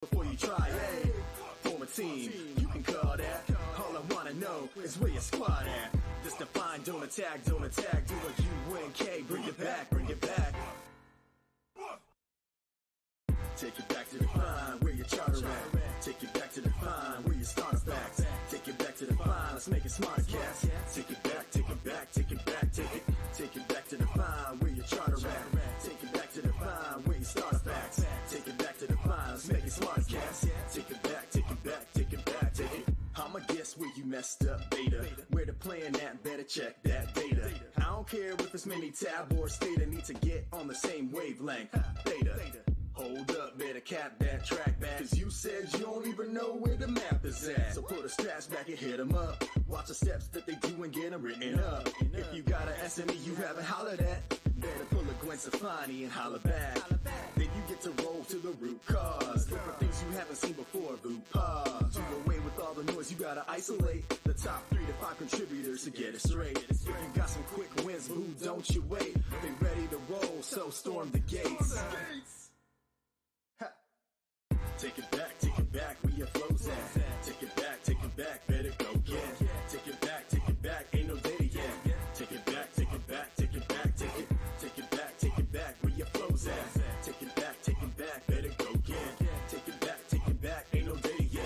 Before you try, hey, form a team, you can call that. All I wanna know is where your squad at. Just define, don't attack, do a UNK, bring it back, bring it back. Take it back to define where your charter at. Take it back to define where your starter facts. Take it back to define, let's make it smarter, cats. Take it back, take it back, take it back, take it back to define where your charter at. Take it back to define where your starter facts. Take it back to define, let's make it smarter, cats. Take it back, take it back, take it back, take it. I'ma guess where you messed up, beta. Where the plan at, better check that data. I don't care if it's mini tab or state, I need to get on the same wavelength, beta. Hold up, better cap that track back, cause you said you don't even know where the map is at. So put a scratch back and hit them up. Watch the steps that they do and get them written up. If you got an SME you haven't hollered at, better pull a Gwen Stefani and holler back. Then you get to roll to the root cause. Look for things you haven't seen before, boo pause. Do away with all the noise, you gotta isolate the top 3 to 5 contributors to get it straight. If you got some quick wins, boo, don't you wait. They ready to roll, so storm the gates. Take it back, where your flow's at. Take it back, better go get. Take it back, ain't no data yet. Take it back, take it back, take it back, take it back, where your flow's at. Take it back, better go get. Take it back, ain't no data yet.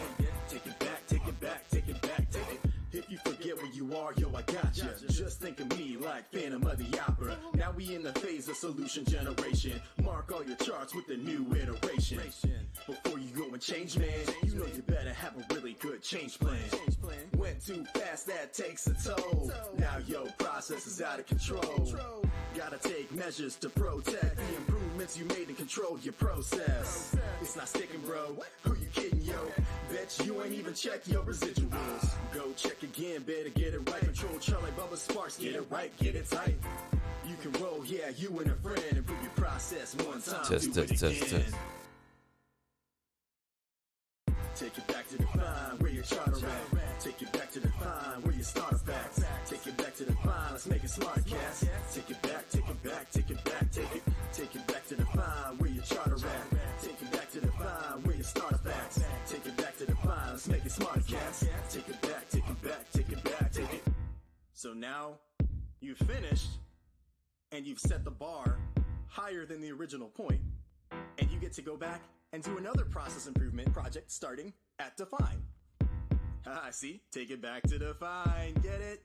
Take it back, take it back, take it back, take it. If you forget where you are, yo, I got ya. Just think of me like Phantom of the Opera. Now we in the phase of solution generation. Mark all your charts with the new iteration. Before you go and change, man, you know you better have a really good change plan. Went too fast, that takes a toll. Now your process is out of control. Gotta take measures to protect the improvements you made and control your process. It's not sticking, bro. Who you kidding, yo? Bet you ain't even check your residuals. Go check again, better get it right. Control Charlie Bubba Sparks, get it right, get it tight. You can roll, yeah, you and a friend. Improve your process one time, do it again. Take it back to define where your charter at. Take it back to define where your starter facts. Take it back to define, let's make it smart, cats. Take it back, take it back, take it back, take it back to define where your charter at. Take it back to define where your starter facts. Take it back to define, let's make it smart, cats. Take it back, take it back, take it back, take it. So now you've finished and you've set the bar higher than the original point, and you get to go back and do another process improvement project starting at define. Ah, see? Take it back to define. Get it?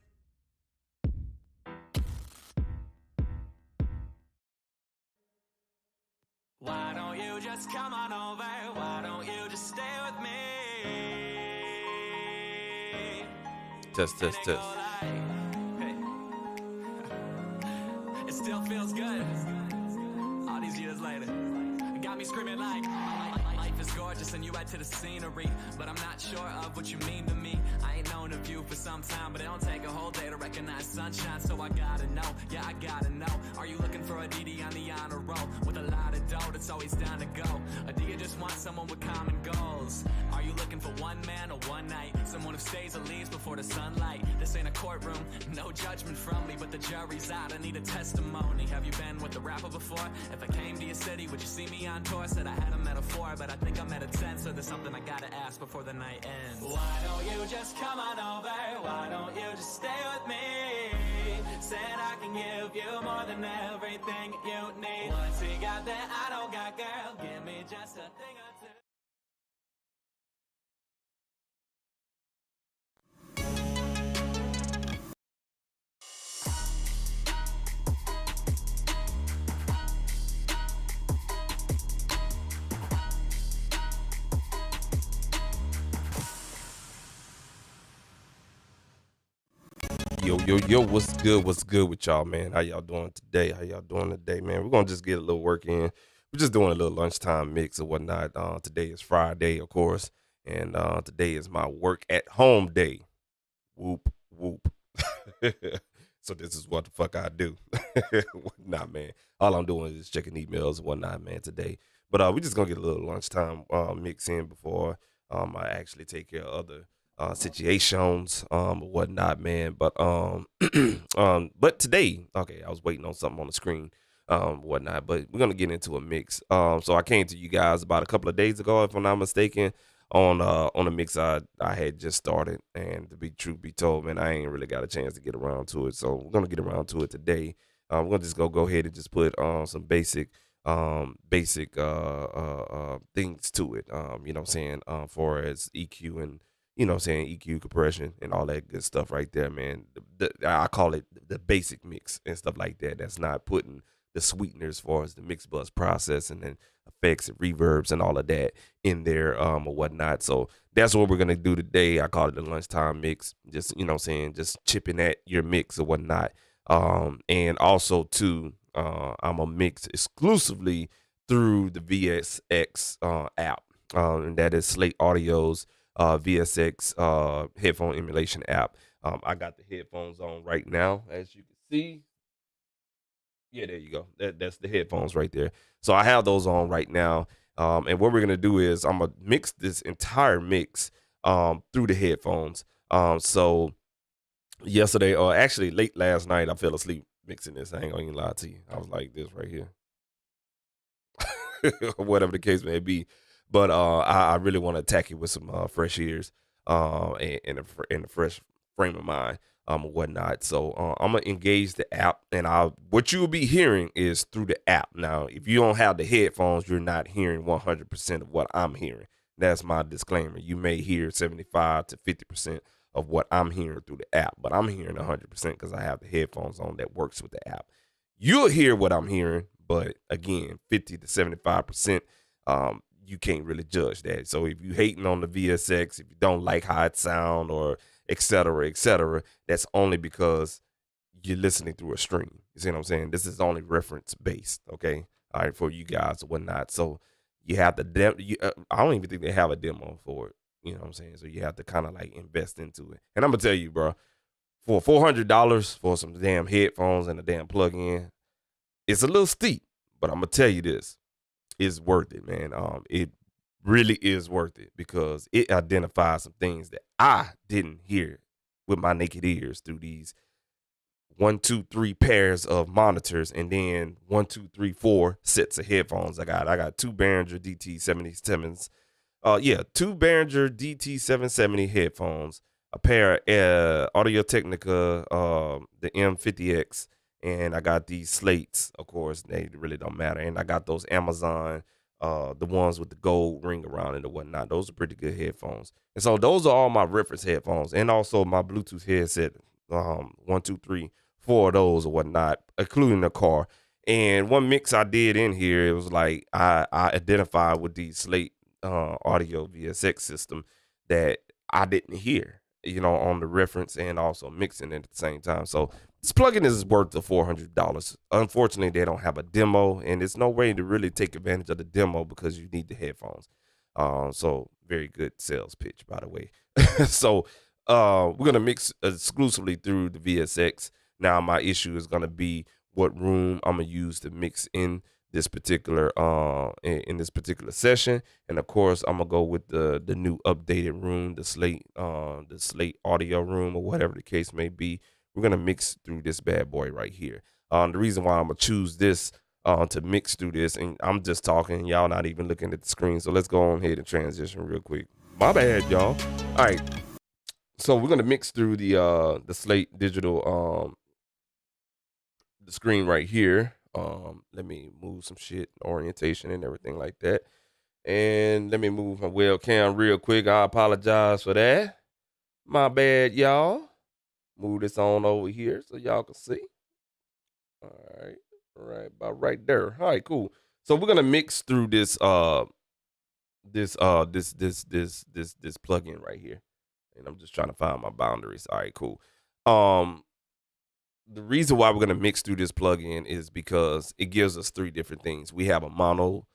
Why don't you just come on over? Why don't you just stay with me? Test. Hey. It still feels good. All these years later. It got me screaming like, life is gorgeous and you add to the scenery, but I'm not sure of what you mean to me. I ain't known of you for some time, but it don't take a whole day to recognize sunshine, so I gotta know, yeah, I gotta know. Are you looking for a DD on the honor roll? With a lot of dough that's always down to go? Or do you just want someone with common goals? Are you looking for one man or one night? Someone who stays or leaves before the sunlight? This ain't a courtroom, no judgment from me, but the jury's out, I need a testimony. Have you been with a rapper before? If I came to your city, would you see me on tour? Said I had a metaphor, but I think I'm at a 10, so there's something I gotta ask before the night ends. Why don't you just come on over? Why don't you just stay with me? Said I can give you more than everything you need. What's he got that I don't got, girl? Give me just a thing or two. Yo, what's good with y'all, man? How y'all doing today? Man? We're gonna just get a little work in. We're just doing a little lunchtime mix or whatnot. Today is Friday, of course, and today is my work at home day. Whoop. So this is what the fuck I do. Nah, man. All I'm doing is checking emails and whatnot, man, today. But we just gonna get a little lunchtime mix in before I actually take care of other situations or whatnot, man. But but today, okay, I was waiting on something on the screen. whatnot. But we're gonna get into a mix. So I came to you guys about a couple of days ago, if I'm not mistaken, on a mix I had just started. And to be truth be told, man, I ain't really got a chance to get around to it. So we're gonna get around to it today. We're gonna just go ahead and just put some basic things to it. You know what I'm saying? For as EQ and you know what I'm saying, EQ compression and all that good stuff right there, man. I call it the basic mix and stuff like that. That's not putting the sweeteners as far as the mix bus process and then effects and reverbs and all of that in there or whatnot. So that's what we're gonna do today. I call it the lunchtime mix. Just you know what I'm saying, just chipping at your mix or whatnot. And also too, I'm a mix exclusively through the VSX app. And that is Slate Audio's VSX headphone emulation app. I got the headphones on right now, as you can see. Yeah, there you go. That's the headphones right there. So I have those on right now. And what we're gonna do is I'm gonna mix this entire mix through the headphones. So yesterday, or actually late last night, I fell asleep mixing this. I ain't gonna even lie to you. I was like this right here. Whatever the case may be. But I really want to attack it with some fresh ears and a fresh frame of mind or whatnot. So I'm gonna engage the app, and what you will be hearing is through the app. Now, if you don't have the headphones, you're not hearing 100% of what I'm hearing. That's my disclaimer. You may hear 75 to 50% of what I'm hearing through the app, but I'm hearing 100% because I have the headphones on that works with the app. You'll hear what I'm hearing, but again, 50 to 75%, you can't really judge that. So if you hating on the VSX, if you don't like how it sound or et cetera, that's only because you're listening through a stream. You see what I'm saying? This is only reference based, okay? All right, for you guys or whatnot. So you have to, I don't even think they have a demo for it. You know what I'm saying? So you have to kind of like invest into it. And I'm gonna tell you, bro, for $400 for some damn headphones and a damn plug-in, it's a little steep. But I'm gonna tell you this, it's worth it, man. It really is worth it because it identifies some things that I didn't hear with my naked ears through these 1, 2, 3 pairs of monitors, and then 1, 2, 3, 4 sets of headphones. I got two Behringer DT77s. Two Behringer DT770 headphones, a pair of Audio Technica, the M50X, and I got these Slates. Of course, they really don't matter. And I got those Amazon, the ones with the gold ring around it or whatnot. Those are pretty good headphones. And so those are all my reference headphones, and also my Bluetooth headset. 1, 2, 3, 4 of those or whatnot, including the car. And one mix I did in here, it was like I identified with these Slate audio VSX system that I didn't hear, on the reference and also mixing it at the same time. So this plugin is worth the $400. Unfortunately, they don't have a demo, and there's no way to really take advantage of the demo because you need the headphones. So very good sales pitch, by the way. So we're gonna mix exclusively through the VSX. Now my issue is gonna be what room I'm gonna use to mix in this particular session, and of course I'm gonna go with the new updated room, the Slate audio room, or whatever the case may be. We're gonna mix through this bad boy right here. The reason why I'm gonna choose this to mix through this, and I'm just talking, y'all not even looking at the screen, so let's go on ahead and transition real quick. My bad, y'all. All right, so we're gonna mix through the Slate digital the screen right here. Let me move some shit, orientation and everything like that. And let me move my webcam real quick. I apologize for that. My bad, y'all. Move this on over here so y'all can see. All right, about right there. All right, cool. So we're gonna mix through this plugin right here. And I'm just trying to find my boundaries. All right, cool. The reason why we're going to mix through this plugin is because it gives us 3 different things. We have a mono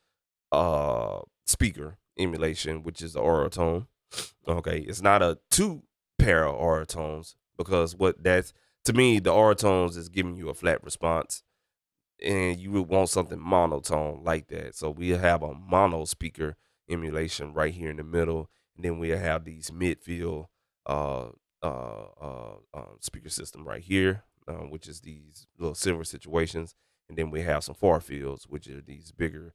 speaker emulation, which is the Auratone. Okay, it's not a 2 pair of Auratones, because to me, the Auratones is giving you a flat response, and you would want something monotone like that. So we have a mono speaker emulation right here in the middle, and then we have these midfield speaker system right here, which is these little silver situations, And then we have some far fields, which are these bigger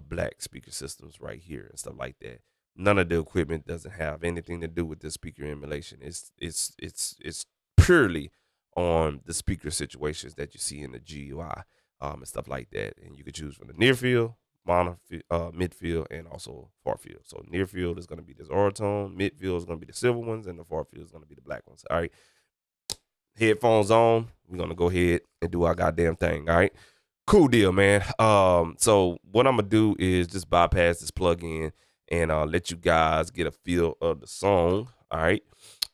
black speaker systems right here and stuff like that. None of the equipment doesn't have anything to do with the speaker emulation. It's purely on the speaker situations that you see in the GUI and stuff like that. And you can choose from the near field, midfield, and also far field. So near field is going to be this Ortone, midfield is going to be the silver ones, and the far field is going to be the black ones. All right. Headphones on. We're going to go ahead and do our goddamn thing. All right. Cool deal, man. So what I'm going to do is just bypass this plugin and let you guys get a feel of the song. All right.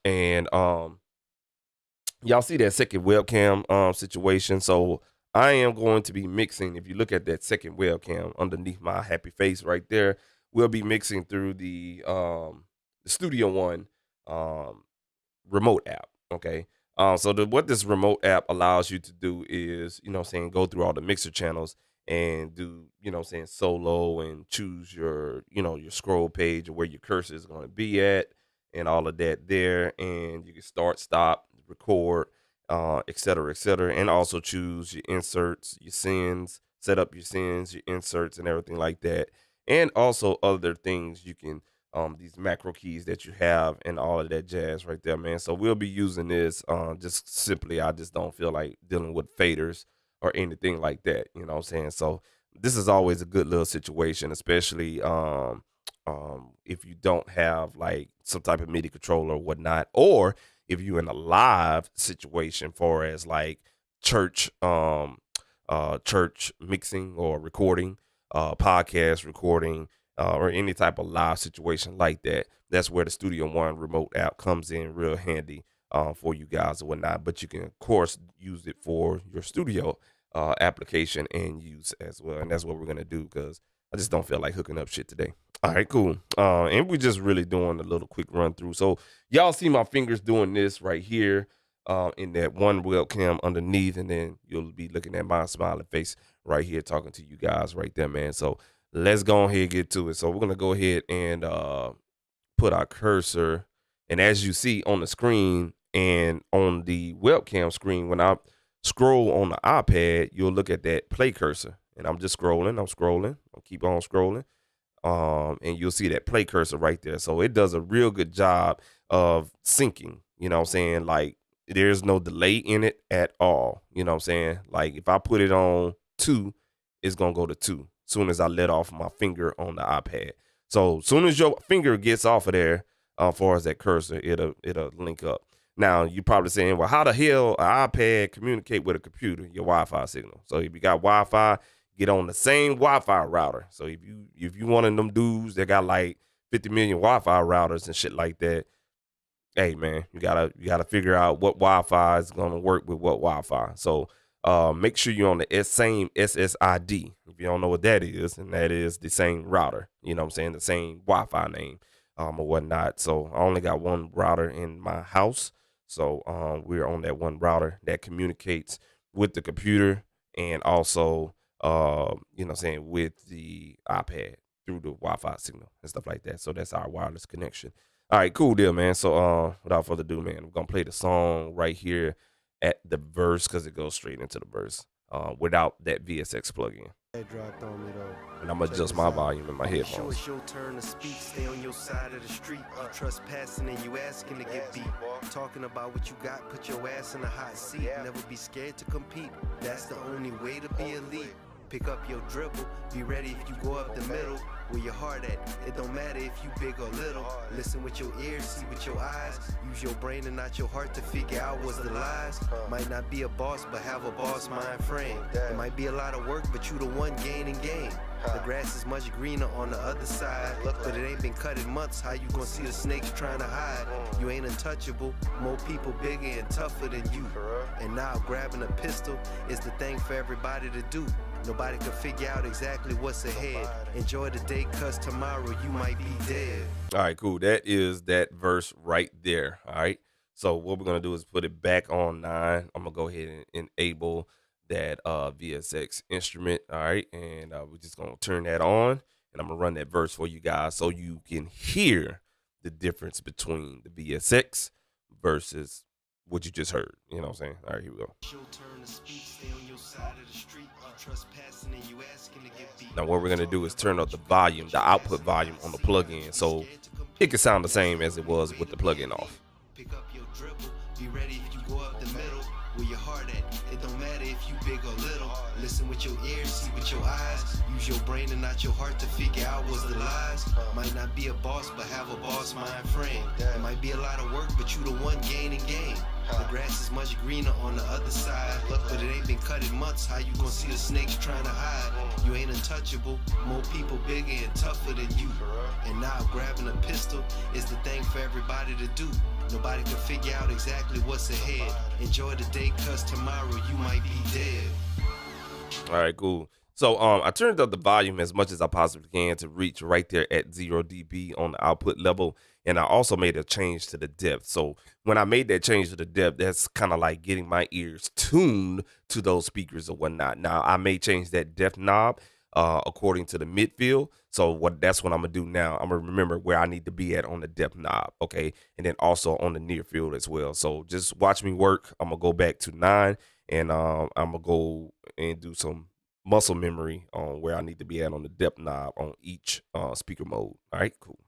And y'all see that second webcam situation. So I am going to be mixing. If you look at that second webcam underneath my happy face right there, we'll be mixing through the Studio One remote app. Okay. So what this remote app allows you to do is, go through all the mixer channels and do, solo and choose your scroll page or where your cursor is going to be at and all of that there. And you can start, stop, record, et cetera, and also choose your inserts, your sends, set up your sends, your inserts, and everything like that. And also other things you can, these macro keys that you have and all of that jazz right there, man. So we'll be using this just simply. I just don't feel like dealing with faders or anything like that. You know what I'm saying? So this is always a good little situation, especially if you don't have like some type of MIDI controller or whatnot, or if you're in a live situation for as like church mixing or recording, podcast recording, or any type of live situation like that. That's where the Studio One remote app comes in real handy for you guys or whatnot. But you can, of course, use it for your studio application and use as well. And that's what we're going to do because I just don't feel like hooking up shit today. All right, cool. And we're just really doing a little quick run through. So y'all see my fingers doing this right here in that one webcam underneath. And then you'll be looking at my smiling face right here talking to you guys right there, man. So let's go ahead and get to it. So we're going to go ahead and put our cursor. And as you see on the screen and on the webcam screen, when I scroll on the iPad, you'll look at that play cursor. And I'm just scrolling. I'll keep on scrolling. And you'll see that play cursor right there. So it does a real good job of syncing. You know what I'm saying? Like there's no delay in it at all. You know what I'm saying? Like if I put it on 2, it's going to go to 2. Soon as I let off my finger on the iPad. So soon as your finger gets off of there, as far as that cursor, it'll link up. Now you're probably saying, well, how the hell an iPad communicate with a computer, your Wi-Fi signal? So if you got Wi-Fi, get on the same Wi-Fi router. So if you one of them dudes that got like 50 million Wi-Fi routers and shit like that, hey man, you gotta figure out what Wi-Fi is gonna work with what Wi-Fi. So make sure you're on the same SSID. If you don't know what that is, and that is the same router, you know what I'm saying, the same Wi-Fi name or whatnot. So I only got one router in my house. So we're on that one router that communicates with the computer and also, with the iPad through the Wi-Fi signal and stuff like that. So that's our wireless connection. All right, cool deal, man. So without further ado, man, we're going to play the song right here at the verse because it goes straight into the verse without that VSX plugin. Dropped on me though. And I'm going to adjust my volume in my headphones. Sure it's your turn to speak. Stay on your side of the street. You trespassing and you asking to get beat. Talking about what you got, put your ass in a hot seat. Never be scared to compete. That's the only way to be elite. Pick up your dribble, be ready if you go up the middle. Where your heart at, it don't matter if you big or little. Listen with your ears, see with your eyes. Use your brain and not your heart to figure out what's the lies. Might not be a boss, but have a boss mind frame. It might be a lot of work, but you the one gaining game. The grass is much greener on the other side, but it ain't been cut in months. How you gonna see the snakes trying to hide? You ain't untouchable, more people bigger and tougher than you. And now grabbing a pistol is the thing for everybody to do. Nobody can figure out exactly what's ahead. Enjoy the day, cause tomorrow you might be dead. All right, cool. That is that verse right there. All right. So what we're gonna do is put it back on 9. I'm gonna go ahead and enable that VSX instrument. All right, and we're just gonna turn that on, and I'm gonna run that verse for you guys so you can hear the difference between the VSX versus what you just heard. You know what I'm saying? All right, here we go. Your turn to speak, stay on your side of the street. Trespassing and you asking to get beat. Now what we're gonna do is turn up the volume, the output volume on the plug-in, so it can sound the same as it was with the plug-in off. Pick up your dribble, be ready if you go up the middle. Where your heart at? It don't matter if you big or little. Listen with your ears, see with your eyes. Use your brain and not your heart to figure out what's the lies. Might not be a boss, but have a boss mind frame. It might be a lot of work, but you the one gaining game. The grass is much greener on the other side, but it ain't been cut in months. How you gonna see the snakes trying to hide? You ain't untouchable. More people bigger and tougher than you. And now grabbing a pistol is the thing for everybody to do. Nobody can figure out exactly what's ahead. Enjoy the day, cause tomorrow you might be dead. All right, cool. So I turned up the volume as much as I possibly can to reach right there at 0 dB on the output level. And I also made a change to the depth. So when I made that change to the depth, that's kind of like getting my ears tuned to those speakers or whatnot. Now, I may change that depth knob according to the midfield. So that's what I'm going to do now. I'm going to remember where I need to be at on the depth knob, okay? And then also on the near field as well. So just watch me work. I'm going to go back to 9, and I'm going to go and do some muscle memory on where I need to be at on the depth knob on each speaker mode. All right, cool.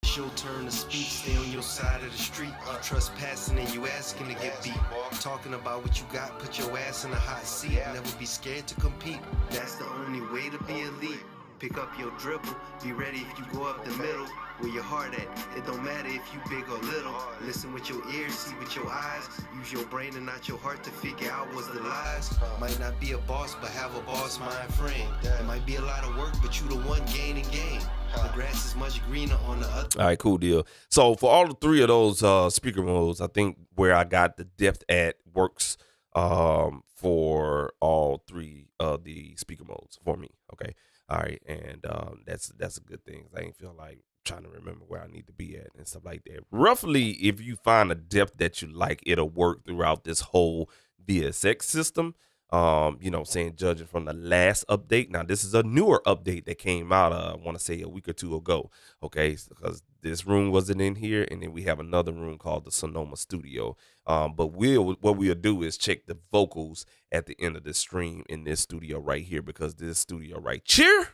It's your turn to speak, stay on your side of the street. Trespassing and you asking to get beat. Talking about what you got, put your ass in a hot seat. Never be scared to compete. That's the only way to be elite. Pick up your dribble, be ready if you go up the middle. Where your heart at? It don't matter if you big or little. Listen with your ears, see with your eyes. Use your brain and not your heart to figure out what's the lies. Might not be a boss, but have a boss mind frame. It might be a lot of work, but you the one gaining game. The grass is much greener on the other. All right, cool deal. So for all the 3 of those speaker modes, I think where I got the depth at works for all 3 of the speaker modes for me. Okay. All right. And that's a good thing. I ain't feel like trying to remember where I need to be at and stuff like that. Roughly, if you find a depth that you like, it'll work throughout this whole VSX system. You know what I'm saying, judging from the last update. Now, this is a newer update that came out, I want to say a week or 2 ago, okay, because this room wasn't in here, and then we have another room called the Sonoma Studio. But what we'll do is check the vocals at the end of the stream in this studio right here, because this studio right here,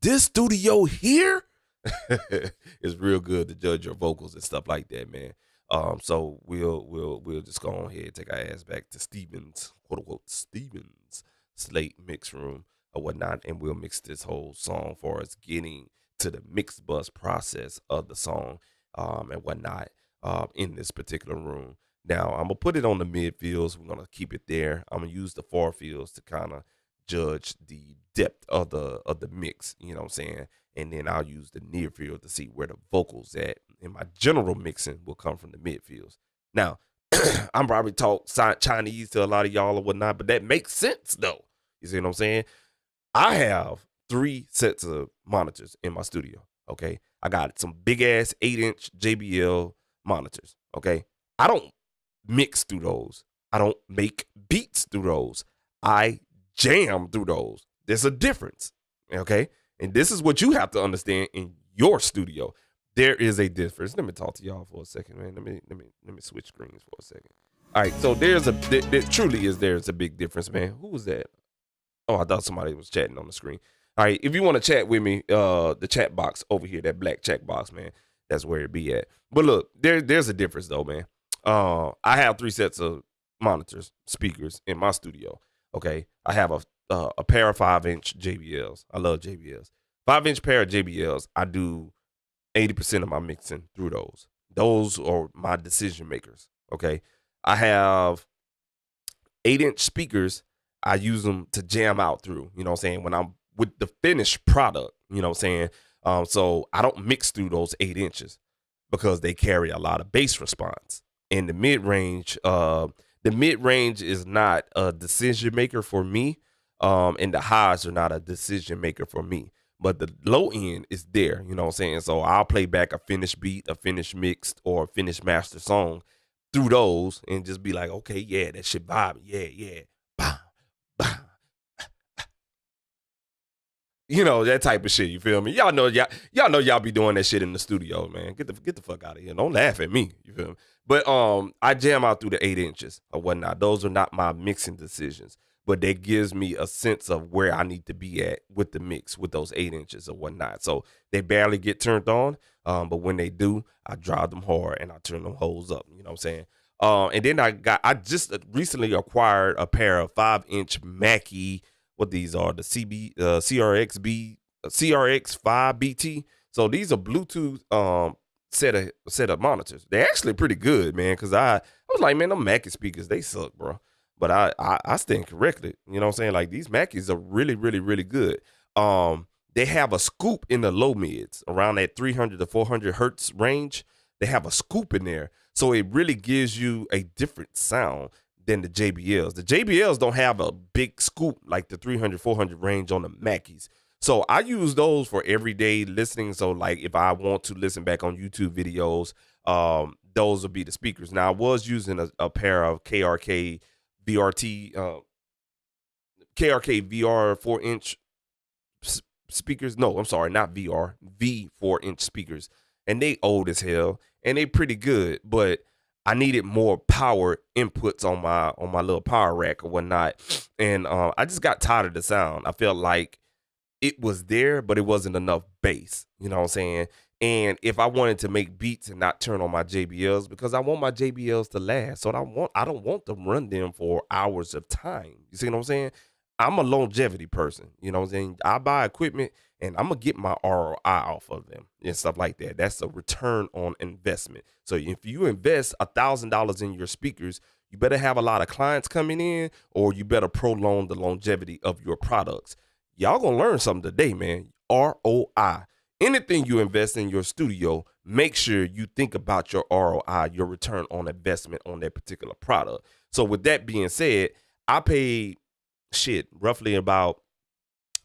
this studio here is real good to judge your vocals and stuff like that, man. So we'll just go on ahead and take our ass back to Stevens, quote unquote, Stevens slate mix room or whatnot, and we'll mix this whole song for us getting to the mix bus process of the song and whatnot in this particular room. Now I'm gonna put it on the midfields. We're gonna keep it there. I'm gonna use the far fields to kind of judge the depth of the mix, you know what I'm saying? And then I'll use the near field to see where the vocals at. And my general mixing will come from the midfields. Now, I'm probably talk Chinese to a lot of y'all or whatnot, but that makes sense though. You see what I'm saying? I have 3 sets of monitors in my studio. Okay, I got some big ass 8-inch JBL monitors. Okay, I don't mix through those. I don't make beats through those. I jam through those. There's a difference. Okay, and this is what you have to understand in your studio. There is a difference. Let me talk to y'all for a second, man. Let me switch screens for a second. All right, so there's a big difference, man. Who was that? Oh, I thought somebody was chatting on the screen. All right, if you want to chat with me, the chat box over here, that black chat box, man, that's where it be at. But look, there's a difference though, man. I have 3 sets of monitors, speakers in my studio. Okay, I have a pair of 5-inch JBLs. I love JBLs. 5-inch pair of JBLs. I do 80% of my mixing through those. Those are my decision makers. Okay, I have 8-inch speakers. I use them to jam out through. You know what I'm saying? When I'm with the finished product. You know what I'm saying? So I don't mix through those 8 inches because they carry a lot of bass response. And the mid range is not a decision maker for me. And the highs are not a decision maker for me. But the low end is there, you know what I'm saying? So I'll play back a finished beat, a finished mixed, or a finished master song through those and just be like, okay, yeah, that shit vibing. Yeah. Bah, bah. You know, that type of shit. You feel me? Y'all know y'all be doing that shit in the studio, man. Get the fuck out of here. Don't laugh at me. You feel me? But I jam out through the 8 inches or whatnot. Those are not my mixing decisions, but that gives me a sense of where I need to be at with the mix with those 8 inches or whatnot. So they barely get turned on, but when they do, I drive them hard and I turn them hoes up. You know what I'm saying? And then I just recently acquired a pair of 5-inch Mackie. What these are, the CRX5 BT. So these are Bluetooth set of monitors. They're actually pretty good, man. Cause I was like, man, them Mackie speakers, they suck, bro. But I stand corrected. You know what I'm saying? Like these Mackies are really, really, really good. They have a scoop in the low mids around that 300 to 400 hertz range. They have a scoop in there. So it really gives you a different sound than the JBLs. The JBLs don't have a big scoop like the 300, 400 range on the Mackies. So I use those for everyday listening. So like if I want to listen back on YouTube videos, those will be the speakers. Now I was using a pair of KRK VRT, KRK VR 4-inch speakers. No, I'm sorry, not VR, V 4-inch speakers. And they old as hell and they pretty good, but I needed more power inputs on my little power rack or whatnot. And I just got tired of the sound. I felt like it was there, but it wasn't enough bass. You know what I'm saying? And if I wanted to make beats and not turn on my JBLs, because I want my JBLs to last. So I don't want to run them for hours of time. You see what I'm saying? I'm a longevity person. You know what I'm saying? I buy equipment and I'm going to get my ROI off of them and stuff like that. That's a return on investment. So if you invest $1,000 in your speakers, you better have a lot of clients coming in, or you better prolong the longevity of your products. Y'all going to learn something today, man. ROI. Anything you invest in your studio, make sure you think about your ROI, your return on investment on that particular product. So with that being said, I paid roughly about,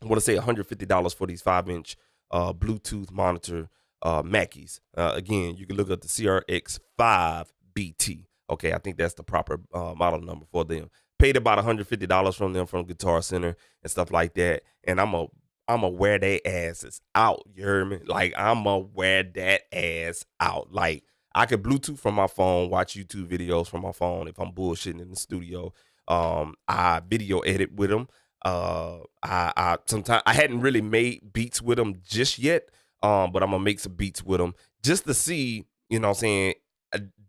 I want to say $150 for these 5-inch Bluetooth monitor Mackies. Again, you can look up the CRX5 BT. Okay, I think that's the proper model number for them. Paid about $150 from them from Guitar Center and stuff like that. And I'm a wear their asses out. You heard me? Like I'm a wear that ass out. Like I could Bluetooth from my phone, watch YouTube videos from my phone if I'm bullshitting in the studio. I video edit with them. I sometimes I hadn't really made beats with them just yet. But I'm gonna make some beats with them just to see, you know what I'm saying,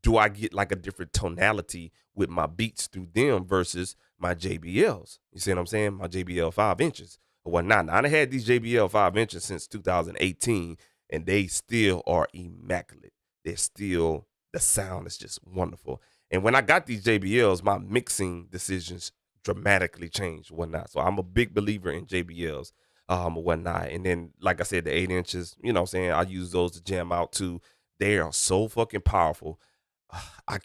do I get like a different tonality with my beats through them versus my JBLs? You see what I'm saying? My JBL 5 inches or whatnot. Now, I had these JBL 5 inches since 2018, and they still are immaculate. They're still, the sound is just wonderful. And when I got these JBLs, my mixing decisions dramatically changed, whatnot. So I'm a big believer in JBLs, or whatnot. And then, like I said, the 8 inches, you know what I'm saying, I use those to jam out too. They are so fucking powerful. I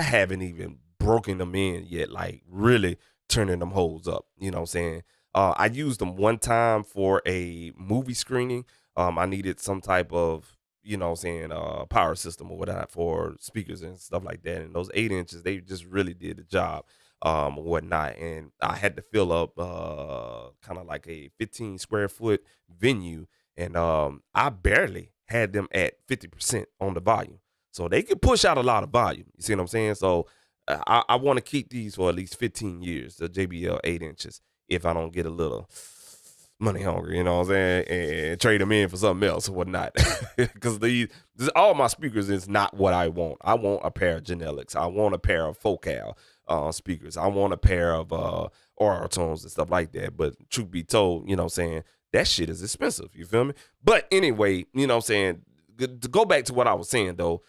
haven't even broken them in yet, like really turning them hoes up. You know what I'm saying? I used them one time for a movie screening. I needed some type of, you know what I'm saying, power system or whatnot for speakers and stuff like that. And those 8 inches, they just really did the job, or whatnot. And I had to fill up kind of like a 15 square foot venue. And I barely had them at 50% on the volume. So they could push out a lot of volume. You see what I'm saying? So I want to keep these for at least 15 years, the JBL 8 inches, if I don't get a little money hungry, you know what I'm saying, and trade them in for something else or whatnot. Because all my speakers is not what I want. I want a pair of Genelix. I want a pair of Focal speakers. I want a pair of Oratones and stuff like that. But truth be told, you know what I'm saying, that shit is expensive. You feel me? But anyway, you know what I'm saying, to go back to what I was saying though,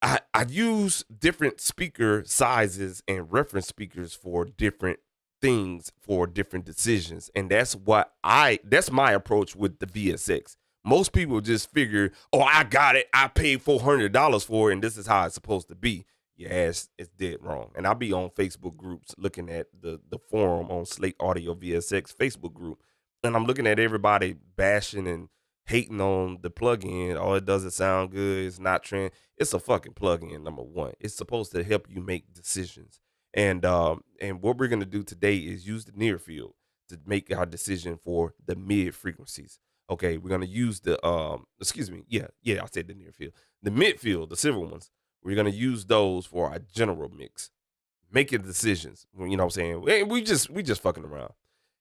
I use different speaker sizes and reference speakers for different things, for different decisions. And that's my approach with the VSX. Most people just figure, oh, I got it, I paid $400 for it, and this is how it's supposed to be. Yes, it's dead wrong. And I'll be on Facebook groups looking at the forum on Slate Audio VSX Facebook group, and I'm looking at everybody bashing and hating on the plugin. Oh, it doesn't sound good. It's not trend. It's a fucking plugin, number one. It's supposed to help you make decisions. And what we're gonna do today is use the near field to make our decision for the mid frequencies. Okay, we're gonna use the excuse me, I said the near field, the midfield, the silver ones. We're gonna use those for our general mix, making decisions. You know what I'm saying? We just fucking around.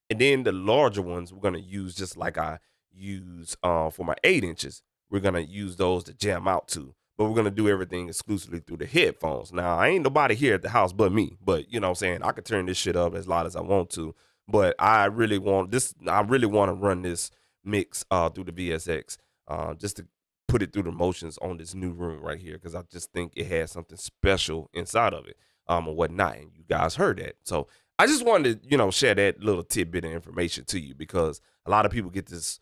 And then the larger ones we're gonna use just like I use for my 8 inches. We're gonna use those to jam out to. But we're gonna do everything exclusively through the headphones. Now, I ain't nobody here at the house but me. But you know what I'm saying? I could turn this shit up as loud as I want to. But I really want to run this mix through the VSX just to put it through the motions on this new room right here, because I just think it has something special inside of it or whatnot. And you guys heard that. So I just wanted to, share that little tidbit of information to you, because a lot of people get this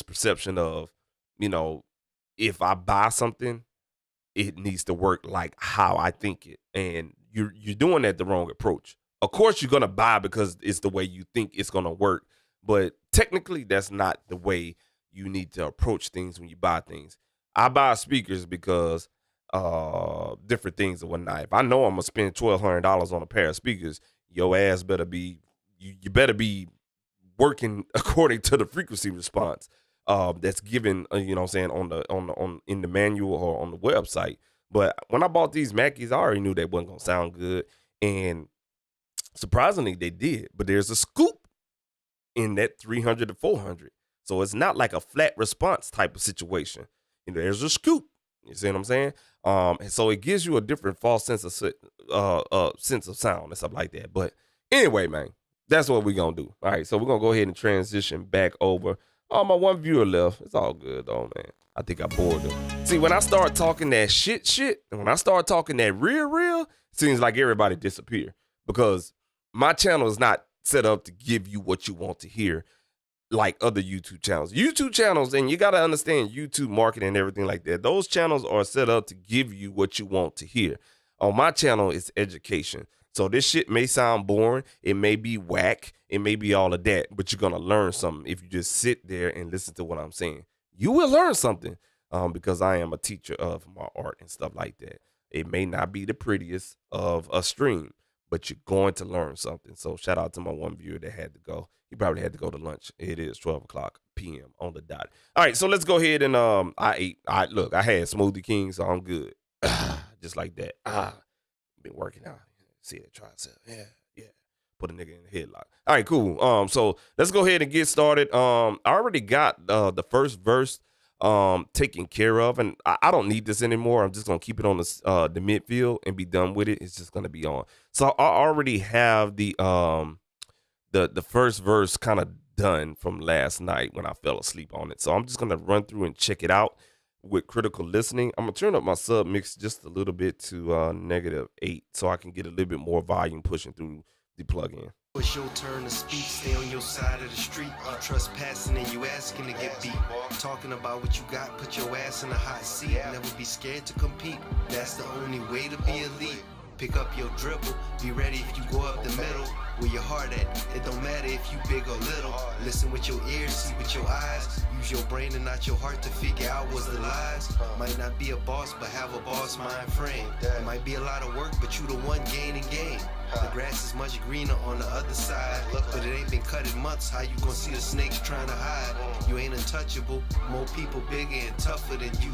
perception of, if I buy something, it needs to work like how I think it. And you're doing that the wrong approach. Of course, you're going to buy because it's the way you think it's going to work. But technically, that's not the way you need to approach things when you buy things. I buy speakers because different things and whatnot. If I know I'm going to spend $1,200 on a pair of speakers, your ass better be, you better be working according to the frequency response that's given, on in the manual or on the website. But when I bought these Mackies, I already knew they wasn't gonna sound good, and surprisingly, they did. But there's a scoop in that 300 to 400, so it's not like a flat response type of situation. There's a scoop. You see what I'm saying? And so it gives you a different false sense of sound and stuff like that. But anyway, man, that's what we're gonna do. All right, so we're gonna go ahead and transition back over. Oh, my one viewer left. It's all good though, man. I think I bored him. See, when I start talking that shit, and when I start talking that real, it seems like everybody disappear, because my channel is not set up to give you what you want to hear like other YouTube channels. YouTube channels, and you got to understand YouTube marketing and everything like that. Those channels are set up to give you what you want to hear. On my channel, it's education. So this shit may sound boring. It may be whack. It may be all of that, but you're going to learn something if you just sit there and listen to what I'm saying. You will learn something because I am a teacher of my art and stuff like that. It may not be the prettiest of a stream, but you're going to learn something. So shout out to my one viewer that had to go. He probably had to go to lunch. It is 12 o'clock p.m. on the dot. All right, so let's go ahead and I had Smoothie King, so I'm good. Just like that. Been working out. See it, tricep. Yeah. Put a nigga in the headlock. All right, cool. So let's go ahead and get started. I already got the first verse taken care of, and I don't need this anymore. I'm just gonna keep it on the midfield and be done with it. It's just gonna be on. So I already have the first verse kind of done from last night when I fell asleep on it. So I'm just gonna run through and check it out with critical listening. I'm gonna turn up my sub mix just a little bit to -8 so I can get a little bit more volume pushing through the plugin. It's your turn to speak, stay on your side of the street. Trespassing and you asking to get beat. Talking about what you got, put your ass in a hot seat. Never be scared to compete. That's the only way to be elite. Pick up your dribble, be ready if you go up the middle. Where your heart at, it don't matter if you big or little. Listen with your ears, see with your eyes. Use your brain and not your heart to figure out what's the lies. Might not be a boss, but have a boss mind frame. It might be a lot of work, but you the one gaining game. The grass is much greener on the other side, but it ain't been cut in months. How you gonna see the snakes trying to hide? You ain't untouchable, more people bigger and tougher than you.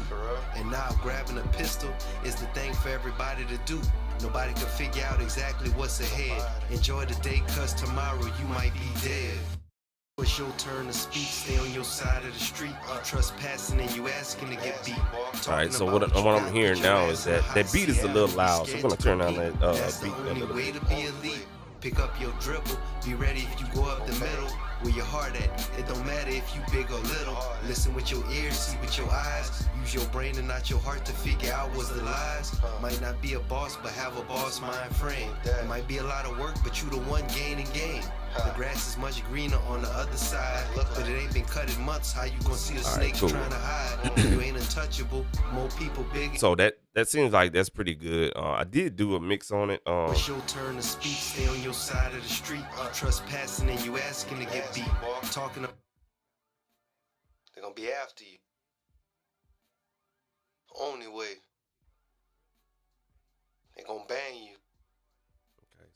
And now grabbing a pistol is the thing for everybody to do. Nobody can figure out exactly what's ahead. Enjoy the day, cause tomorrow you might be dead. It's your turn to speak, stay on your side of the street. Trespassing and you asking to get beat. All right, so what I'm hearing now is that beat is a little loud, so I'm gonna turn down that beat a little bit. Pick up your dribble, be ready if you go up the middle. Where your heart at, it don't matter if you big or little. Listen with your ears, see with your eyes. Use your brain and not your heart to figure out what's the lies. Might not be a boss, but have a boss mind frame. It might be a lot of work, but you the one gaining game. The grass is much greener on the other side, but it ain't been cut in months. How you gonna see the snakes trying to hide? You ain't untouchable, more people big. So that seems like that's pretty good. I did do a mix on it. It's your turn to speak, stay on your side of the street. Trespassing and you asking to get beat. Talking up, they're gonna be after you. Only way. They're gonna bang you.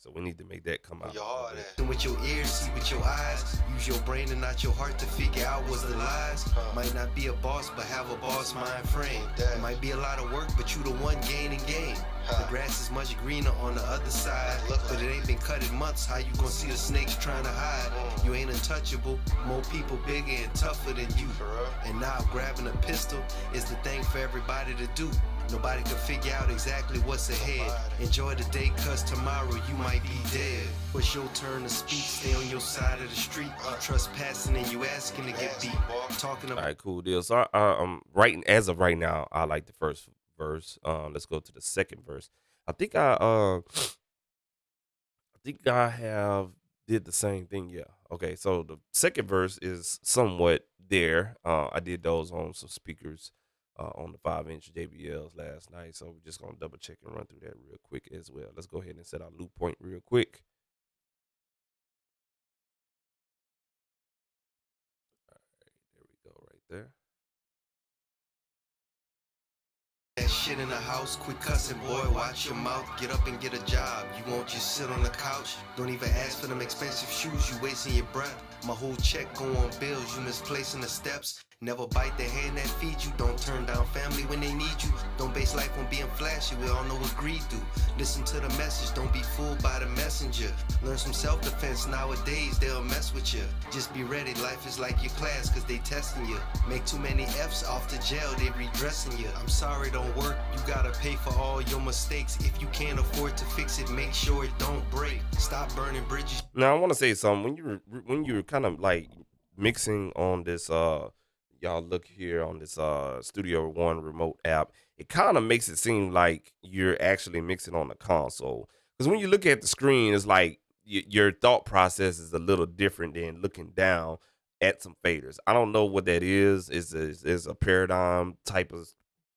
So we need to make that come out. Your heart and with your ears, see with your eyes. Use your brain and not your heart to figure out what's the lies. Might not be a boss, but have a boss mind frame. It might be a lot of work, but you the one gaining game. The grass is much greener on the other side, but it ain't been cut in months. How you gonna see the snakes trying to hide? You ain't untouchable. More people bigger and tougher than you. And now grabbing a pistol is the thing for everybody to do. Nobody can figure out exactly what's ahead. Enjoy the day, cause tomorrow you might be dead. It's your turn to speak, stay on your side of the street. Trespassing and you asking to get beat. Talking about. All right, cool deal. So right as of right now, I like the first verse. Let's go to the second verse. I think I have did the same thing. Yeah. Okay. So the second verse is somewhat there. I did those on some speakers on the 5-inch JBLs last night. So we're just gonna double check and run through that real quick as well. Let's go ahead and set our loop point real quick. All right, there we go, right there. That shit in the house, quit cussing, boy, watch your mouth, get up and get a job. You won't just sit on the couch, don't even ask for them expensive shoes, you wasting your breath. My whole check go on bills, you misplacing the steps. Never bite the hand that feeds you, don't turn down family when they need you. Don't base life on being flashy, we all know what greed do. Listen to the message, don't be fooled by the messenger. Learn some self-defense, nowadays they'll mess with you. Just be ready, life is like your class, cause they testing you. Make too many F's off to jail, they redressing you. I'm sorry, don't work, you gotta pay for all your mistakes. If you can't afford to fix it, make sure it don't break. Stop burning bridges. Now I want to say something. When you're kind of like mixing on this y'all look here on this Studio One remote app, it kind of makes it seem like you're actually mixing on the console. Because when you look at the screen, it's like your thought process is a little different than looking down at some faders. I don't know what that is. Is a paradigm type of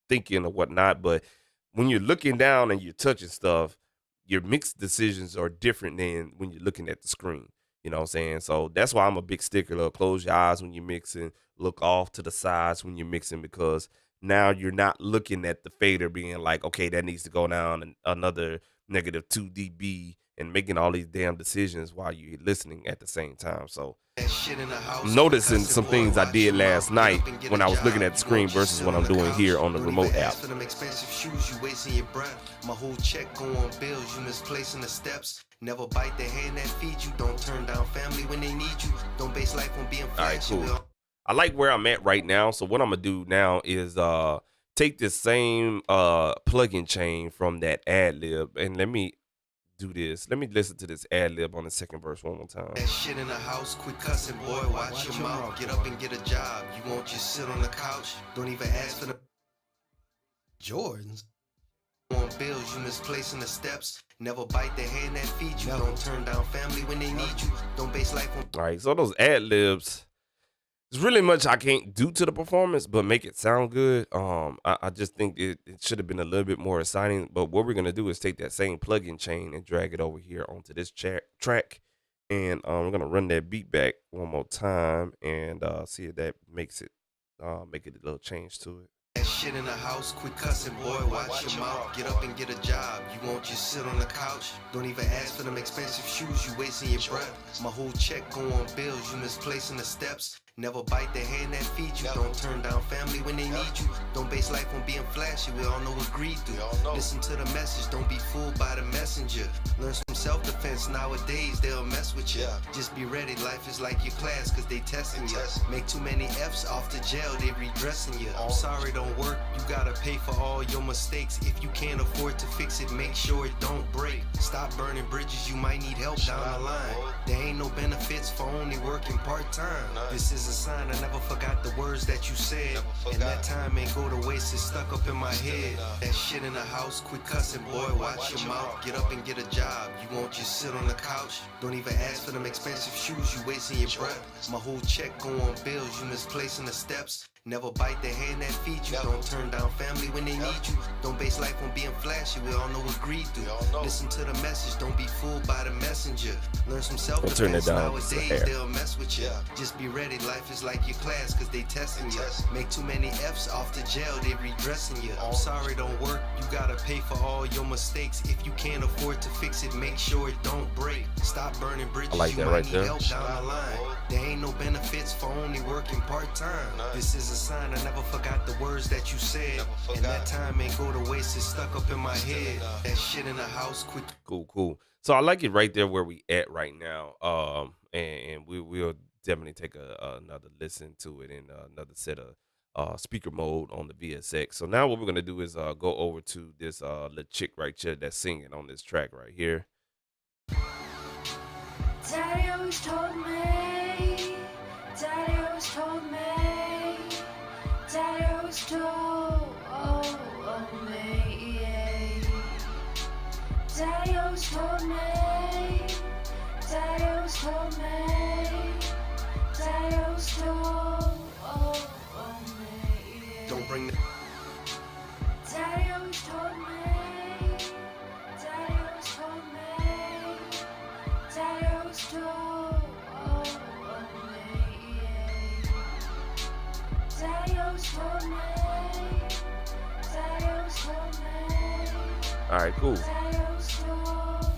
thinking or whatnot. But when you're looking down and you're touching stuff, your mix decisions are different than when you're looking at the screen. You know what I'm saying? So that's why I'm a big stickler. Close your eyes when you're mixing. Look off to the sides when you're mixing, because now you're not looking at the fader being like, okay, that needs to go down another negative 2 dB and making all these damn decisions while you're listening at the same time. So I'm noticing some things I did last night when I was looking at the screen versus what I'm doing here on the remote app. For them expensive shoes, you wasting your breath. My whole check go on bills, you misplacing the steps. Never bite the hand that feeds you. Don't turn down family when they need you. Don't base life on being flashy. All right, cool. I like where I'm at right now. So what I'm gonna do now is take this same plug-in chain from that ad lib, and let me do this. Let me listen to this ad lib on the second verse one more time. That shit in the house, quit cussing, boy, watch your mouth. Get up and get a job. You won't just sit on the couch. Don't even ask for the Jordans. On bills, you misplacing the steps. Never bite the hand that feeds you. Don't turn down family when they need you. Don't base life on. All right, so those ad libs, there's really much I can't do to the performance, but make it sound good. I just think it should have been a little bit more exciting. But what we're gonna do is take that same plug-in chain and drag it over here onto this track, and we're gonna run that beat back one more time and see if that makes it make it a little change to it. That shit in the house, quit cussing, boy, watch your mouth. Get up and get a job. You won't just sit on the couch. Don't even ask for them expensive shoes, you wasting your breath. My whole check go on bills, you misplacing the steps. Never bite the hand that feeds you. Don't turn down family when they need you. Don't base life on being flashy. We all know what greed do. Listen to the message. Don't be fooled by the messenger. Learn some self-defense. Nowadays they'll mess with you. Just be ready. Life is like your class, cause they testing you. Make too many F's off to jail. They redressing you. I'm sorry, don't work. You gotta pay for all your mistakes. If you can't afford to fix it, make sure it don't break. Stop burning bridges. You might need help down the line. There ain't no benefits for only working part-time. This is a sign I never forgot the words that you said. And that time ain't go to waste, it's stuck up in my head. That shit in the house, quit cussing, boy, watch your mouth. Get up and get a job. You won't just sit on the couch. Don't even ask for them expensive shoes, you wasting your breath. My whole check go on bills, you misplacing the steps. Never bite the hand that feeds you. Don't turn down family when they need you. Don't base life on being flashy. We all know what greed do. Listen to the message. Don't be fooled by the messenger. Learn some self-defense. Nowadays they'll mess with you. Just be ready. Life is like your class because they testing you. Make too many F's off to jail. They redressing you. I'm sorry, don't work. You gotta pay for all your mistakes. If you can't afford to fix it, make sure it don't break. Stop burning bridges. I like that you right might there. need help down the line. There ain't no benefits for only working part-time. This is a sign I never forgot the words that you said. And that time ain't go to waste, it's stuck up in my head. That shit in the house, quit. Cool. So I like it right there where we at right now. And we'll definitely take another listen to it in another set of speaker mode on the VSX. So now what we're gonna do is go over to this little chick right here that's singing on this track right here. Daddy always told me, Daddy always told me, Daddy always told me, yeah. Daddy always told me, Daddy always told me, Daddy always told me, yeah. Don't bring the Daddy always told me, Daddy always told me, Daddy always told me, yeah. Daddy always told me, Daddy always told me, All right, cool. Daddy always told me.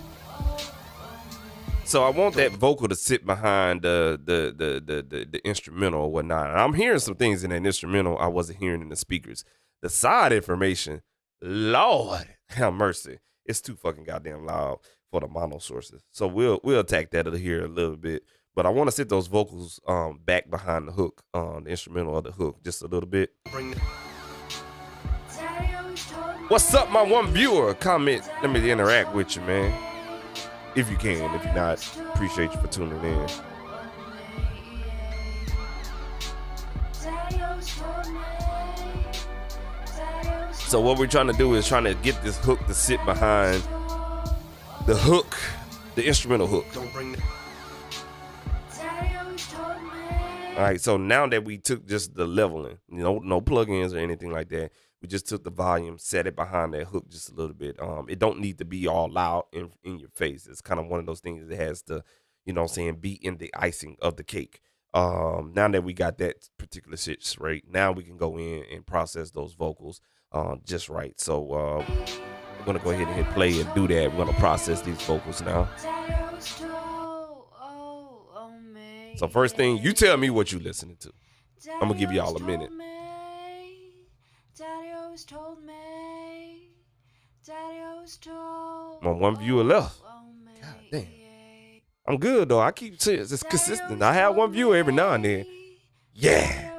So I want that vocal to sit behind the instrumental or whatnot. And I'm hearing some things in that instrumental I wasn't hearing in the speakers. The side information, Lord have mercy, it's too fucking goddamn loud for the mono sources. So we'll attack that here a little bit. But I want to sit those vocals back behind the hook, the instrumental of the hook, just a little bit. bring the Daddy always told me. What's up, my one viewer? Comment. Let me interact with you, man. If you can. If you're not, appreciate you for tuning in. So what we're trying to do is trying to get this hook to sit behind the hook, the instrumental hook. don't bring the All right, so now that we took just the leveling, no plugins or anything like that, we just took the volume, set it behind that hook just a little bit. It don't need to be all loud in your face. It's kind of one of those things that has to, be in the icing of the cake. Now that we got that particular shit straight, now we can go in and process those vocals just right. So we're going to go ahead and hit play and do that. We're going to process these vocals now. So first thing, you tell me what you listening to. I'm going to give y'all a minute. Daddy always told me. Daddy always told. My one viewer left. God damn. I'm good though. I keep saying it's consistent. I have one viewer every now and then. Yeah.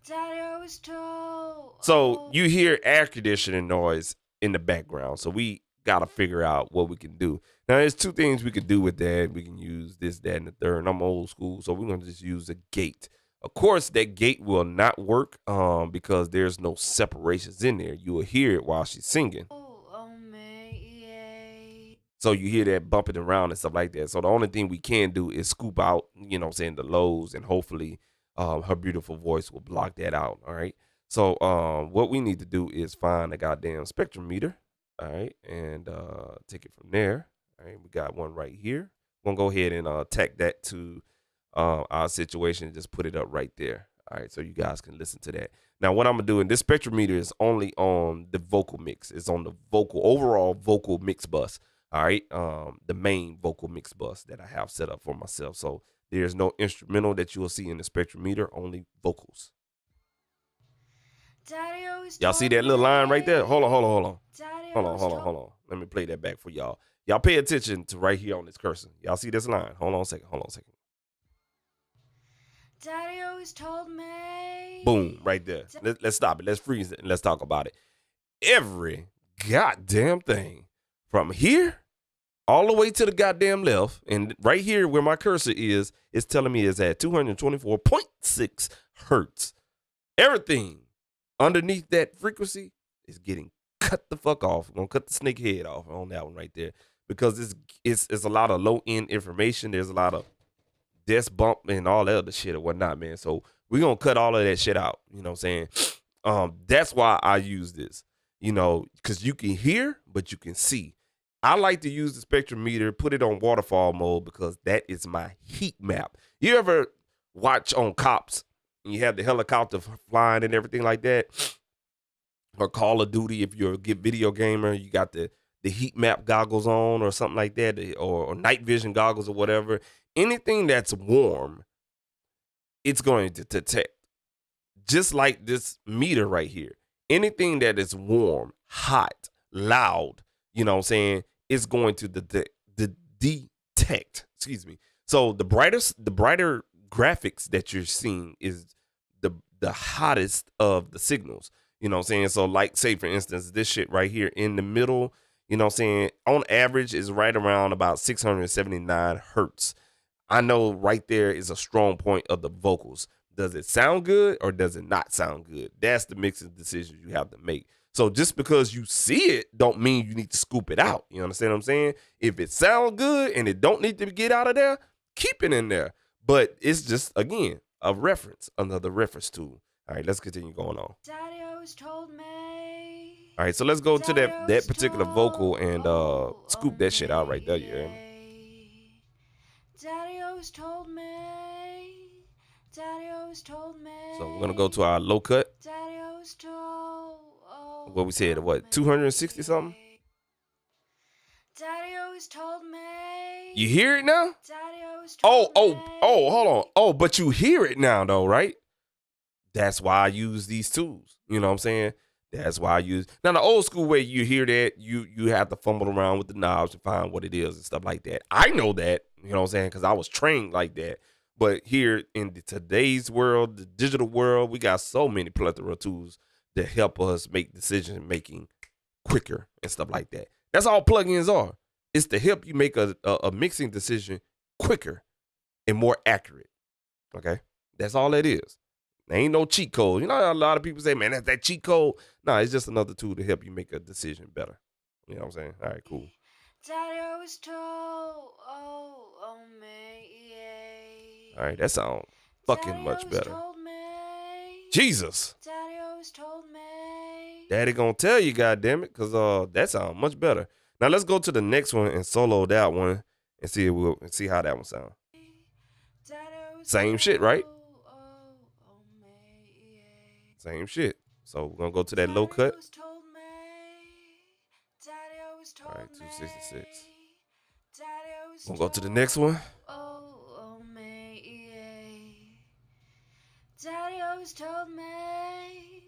Daddy always told. So you hear air conditioning noise in the background. So we got to figure out what we can do. Now, there's two things we could do with that. We can use this, that, and the third. And I'm old school, so we're going to just use a gate. Of course, that gate will not work because there's no separations in there. You will hear it while she's singing. So you hear that bumping around and stuff like that. So the only thing we can do is scoop out, the lows, and hopefully her beautiful voice will block that out, all right? So what we need to do is find a goddamn spectrometer, all right, and take it from there. All right, we got one right here. We're going to go ahead and tack that to our situation and just put it up right there. All right, so you guys can listen to that. Now, what I'm going to do, and this spectrometer is only on the vocal mix. It's on the overall vocal mix bus. All right, the main vocal mix bus that I have set up for myself. So there's no instrumental that you will see in the spectrometer, only vocals. Y'all see that little line right there? Hold on. Let me play that back for y'all. Y'all pay attention to right here on this cursor. Y'all see this line? Hold on a second. Daddy always told me. Boom, right there. Let's stop it. Let's freeze it and let's talk about it. Every goddamn thing from here all the way to the goddamn left, and right here where my cursor is, it's telling me it's at 224.6 hertz. Everything underneath that frequency is getting cut the fuck off. We're gonna cut the snake head off on that one right there because it's a lot of low end information. There's a lot of desk bump and all that other shit or whatnot, man. So We're going to cut all of that shit out. You know what I'm saying? That's why I use this, you know, because you can hear, but you can see. I like to use the spectrometer, put it on waterfall mode because that is my heat map. You ever watch on Cops and you have the helicopter flying and everything like that? Or Call of Duty, if you're a video gamer, you got the heat map goggles on or something like that, or night vision goggles or whatever. Anything that's warm, it's going to detect. Just like this meter right here. Anything that is warm, hot, loud, you know what I'm saying, it's going to detect. Excuse me. So the brighter graphics that you're seeing is the hottest of the signals. You know what I'm saying? So like, say for instance, this shit right here in the middle, you know what I'm saying, on average is right around about 679 hertz. I know right there is a strong point of the vocals. Does it sound good or does it not sound good? That's the mixing decision you have to make. So just because you see it don't mean you need to scoop it out. You understand what I'm saying? If it sounds good and it don't need to get out of there, keep it in there. But it's just, again, a reference, another reference tool. All right, let's continue going on. Daddy always told me. All right, so let's go to that particular vocal and scoop that shit out right there. You hear me? Daddy always told me. Daddy always told me. So we're gonna go to our low cut. Daddy always told. What we said, what, 260 something? Daddy always told me. You hear it now? Daddy always told me. Hold on. Oh, but you hear it now though, right? That's why I use these tools. You know what I'm saying? That's why I use. Now the old school way, you hear that, you have to fumble around with the knobs to find what it is and stuff like that. I know that, you know what I'm saying, because I was trained like that. But here in today's world, the digital world, we got so many plethora of tools that help us make decision making quicker and stuff like that. That's all plugins are. It's to help you make a mixing decision quicker and more accurate. Okay? That's all it is. There ain't no cheat code. You know, a lot of people say, man, that's that cheat code. No, it's just another tool to help you make a decision better. You know what I'm saying? All right, cool. Daddy always told me. All right, that sounds fucking much better. Jesus. Daddy always told me. Daddy gonna tell you, goddammit, because that sounds much better. Now let's go to the next one and solo that one and see how that one sounds. Same shit, right? Same shit. So we're gonna go to that low cut. All right, 266. We'll go to the next one. Daddy always told me.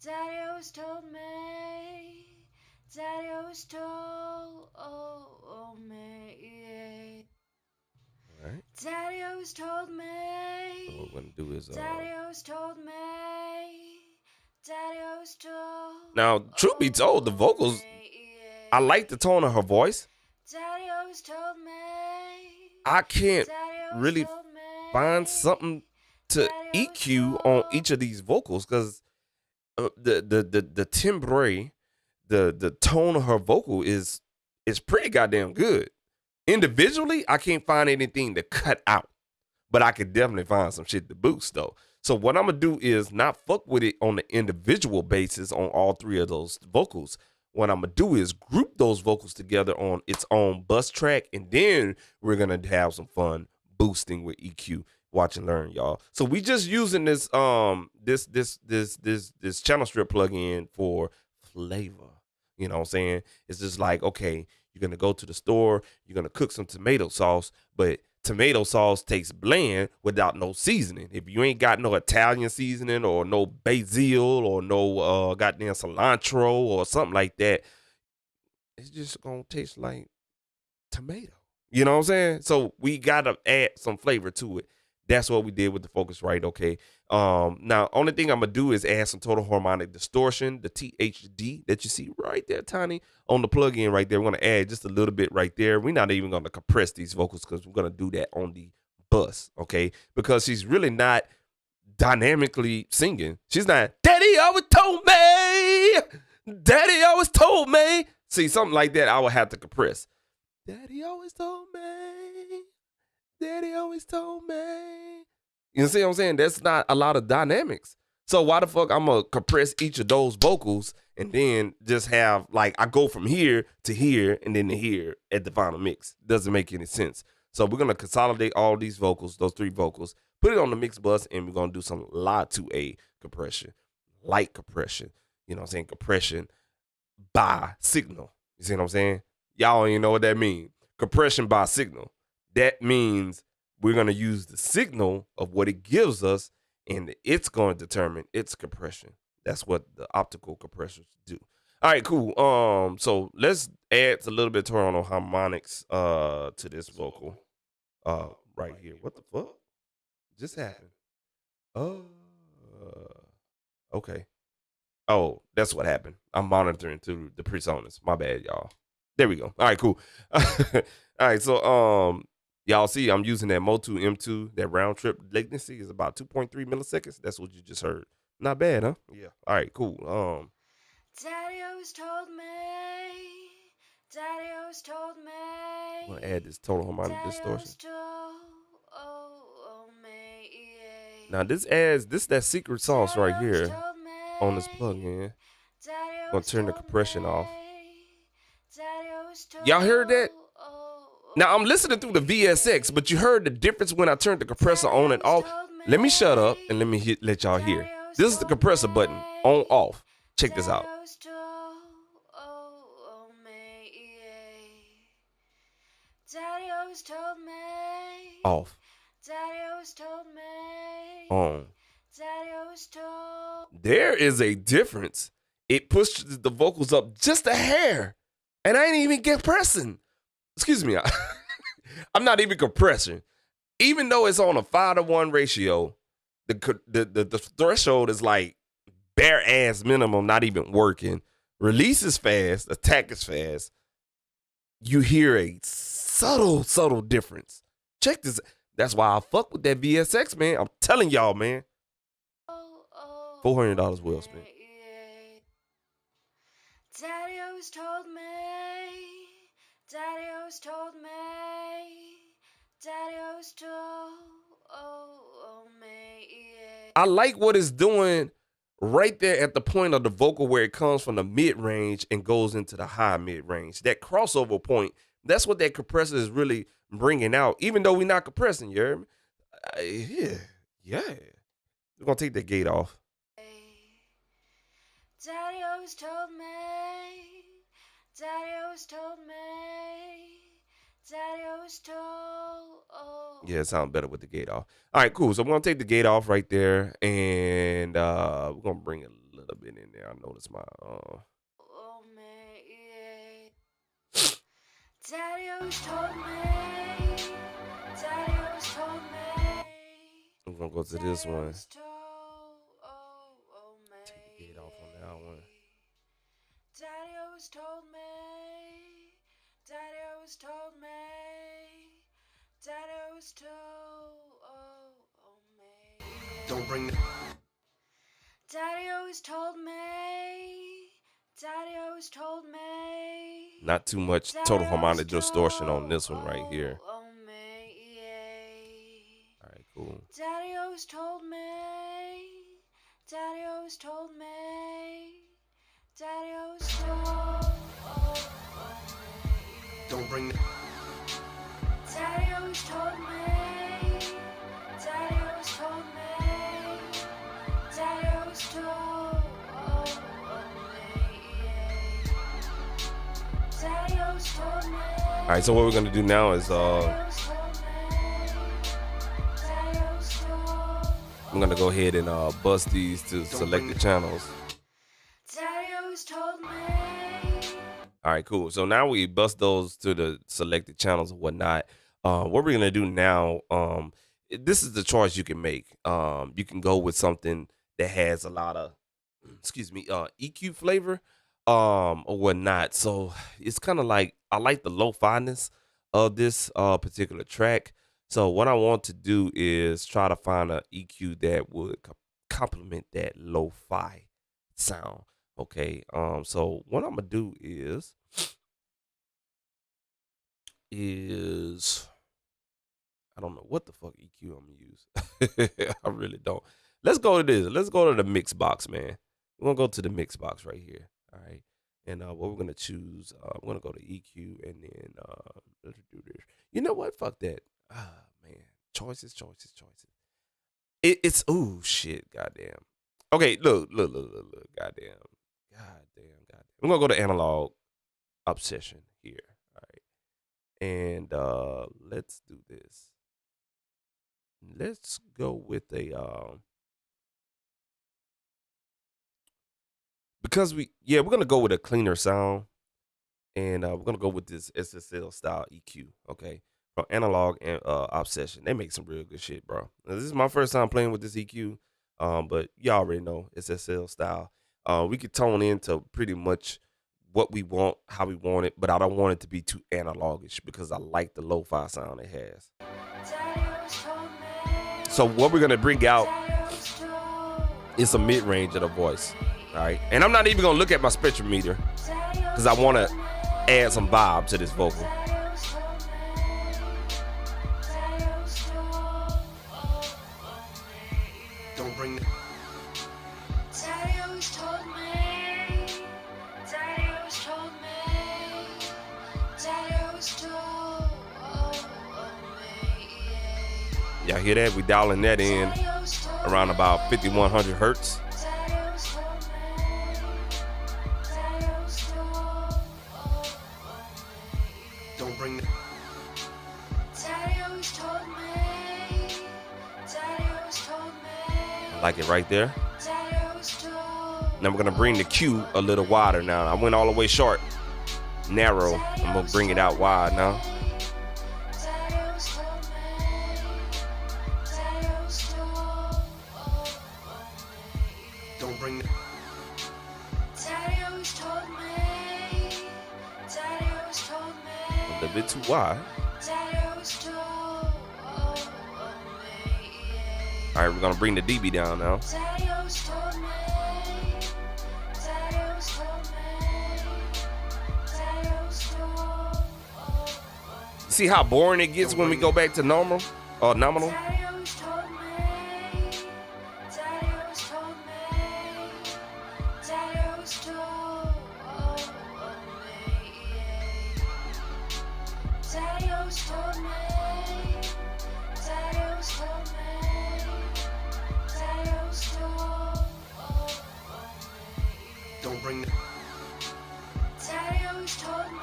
Daddy always told me. Daddy always told me. All right. Daddy always told me. So what we're gonna do is Daddy always told me. Daddy always told. Now, truth be told, the vocals, I like the tone of her voice. Daddy always told me. I can't Daddy always really told me. find something to EQ on each of these vocals because the timbre, the tone of her vocal is pretty goddamn good. Individually, I can't find anything to cut out, but I could definitely find some shit to boost though. So what I'm gonna do is not fuck with it on the individual basis on all three of those vocals. What I'm gonna do is group those vocals together on its own bus track, and then we're gonna have some fun boosting with EQ. Watch and learn, y'all. So we just using this this channel strip plugin for flavor. You know what I'm saying? It's just like, okay, you're gonna go to the store, you're gonna cook some tomato sauce, but tomato sauce tastes bland without no seasoning. If you ain't got no Italian seasoning or no basil or no goddamn cilantro or something like that, it's just gonna taste like tomato. You know what I'm saying? So we gotta add some flavor to it. That's what we did with the Focusrite, okay? Now, only thing I'm going to do is add some total harmonic distortion, the THD that you see right there, tiny, on the plug-in right there. We're going to add just a little bit right there. We're not even going to compress these vocals because we're going to do that on the bus, okay? Because she's really not dynamically singing. She's not, Daddy always told me, Daddy always told me. See, something like that I would have to compress. Daddy always told me. Daddy always told me. You see what I'm saying? That's not a lot of dynamics. So why the fuck I'm gonna compress each of those vocals and then just have like I go from here to here and then to here at the final mix? Doesn't make any sense. So we're gonna consolidate all these vocals, those 3 vocals, put it on the mix bus, and we're gonna do some La to A compression, light compression. You know what I'm saying? Compression by signal. You see what I'm saying? Y'all don't even know what that means. Compression by signal. That means we're going to use the signal of what it gives us, and it's going to determine its compression. That's what the optical compressors do. All right, cool. So let's add a little bit of harmonics to this vocal right here. What the fuck just happened? Okay. Oh, that's what happened. I'm monitoring through the PreSonus. My bad, y'all. There we go. All right, cool. All right, so y'all see I'm using that Motu M2. That round trip latency is about 2.3 milliseconds. That's what you just heard. Not bad, huh? Yeah. All right, cool. Daddy always told me. Daddy always told me. I'm gonna add this total harmonic Daddy distortion. always told me, yeah. Now this adds that secret sauce right Daddy always here told me. on this plugin. Daddy I'm gonna always turn the told compression me. off. Daddy always told Y'all heard that? oh, Now I'm listening through the VSX, but you heard the difference when I turned the compressor on and off. Let me shut up and let me let y'all hear. This is the compressor button on off. Check this out. Daddy always told me, yeah. Daddy always told me. Off. Daddy always told me. On. Daddy always told. There is a difference. It pushes the vocals up just a hair, and I ain't even compressing. Excuse me, I'm not even compressing. Even though it's on a 5-to-1 ratio, the threshold is like bare ass minimum, not even working. Release is fast, attack is fast. You hear a subtle difference. Check this. That's why I fuck with that VSX, man. I'm telling y'all, man. $400 well spent. Daddy always told me. Daddy always told me. Daddy always told me, yeah. I like what it's doing right there at the point of the vocal where it comes from the mid-range and goes into the high mid-range. That crossover point, that's what that compressor is really bringing out, even though we're not compressing, you heard me? Yeah. We're going to take that gate off. Daddy always told me. Daddy always told me. Daddy always told. Yeah, it sounds better with the gate off. All right, cool. So I'm going to take the gate off right there, and we're going to bring a little bit in there. I noticed my... Daddy always told me. Daddy always told me. I'm going to go to this one. Daddy Take the gate off on that one. Daddy always told me. Daddy always told me. Daddy always told me. Don't bring the Daddy always told me. Daddy always told me. Not too much total harmonic distortion on this one right here. All right, cool. Daddy always told me. Daddy always told me. Daddy always told me. don't bring the Daddy always told me. Daddy always told me. Daddy always told me. Daddy always told me. All right, so what we're going to do now is I'm going to go ahead and bust these to selected channels. Daddy always told me. All right, cool. So now we bust those to the selected channels and whatnot. What we're going to do now, this is the choice you can make. You can go with something that has a lot of, EQ flavor or whatnot. So it's kind of like, I like the lo-fi-ness of this particular track. So what I want to do is try to find an EQ that would complement that lo-fi sound. Okay, so what I'm gonna do is I don't know what the fuck EQ I'm gonna use. I really don't. Let's go to this. Let's go to the mix box, man. We're gonna go to the mix box right here. All right. And what we're gonna choose, we're gonna go to EQ and then let's do this. You know what? Fuck that. Ah man. Choices. It's ooh shit, goddamn. Okay, look. Goddamn. We're gonna go to analog obsession here. All right. And let's do this. Let's go with a because we're gonna go with a cleaner sound, and we're gonna go with this Ssl Style EQ. Okay, from Analog and Obsession, they make some real good shit, bro. Now, this is my first time playing with this EQ, but y'all already know it's Ssl Style. We could tone into pretty much what we want, how we want it, but I don't want it to be too analogish because I like the lo-fi sound it has. So what we're gonna bring out is a mid-range of the voice. All right, and I'm not even gonna look at my spectrometer because I want to add some vibe to this vocal. Don't bring the Daddy always told me. Daddy always told me. Daddy always told me. Y'all hear that? We dialing that in around about 5100 hertz. don't bring the Daddy always told me. Daddy always told me. I like it right there. Daddy always told. Now we're gonna bring the Q a little wider now. I went all the way short, narrow. I'm gonna bring it out wide now. Daddy always told me. Daddy always told don't bring the Daddy always told me. Daddy always told me. A little bit too wide. Daddy always told All right, we're gonna bring the dB down now. Daddy always told me. Daddy always told me. Daddy always told See how boring it gets when we go back to normal or nominal? Daddy always told me. Daddy always told me. Daddy always told Daddy always told me. Daddy always told me. Daddy always told don't bring the Daddy always told me.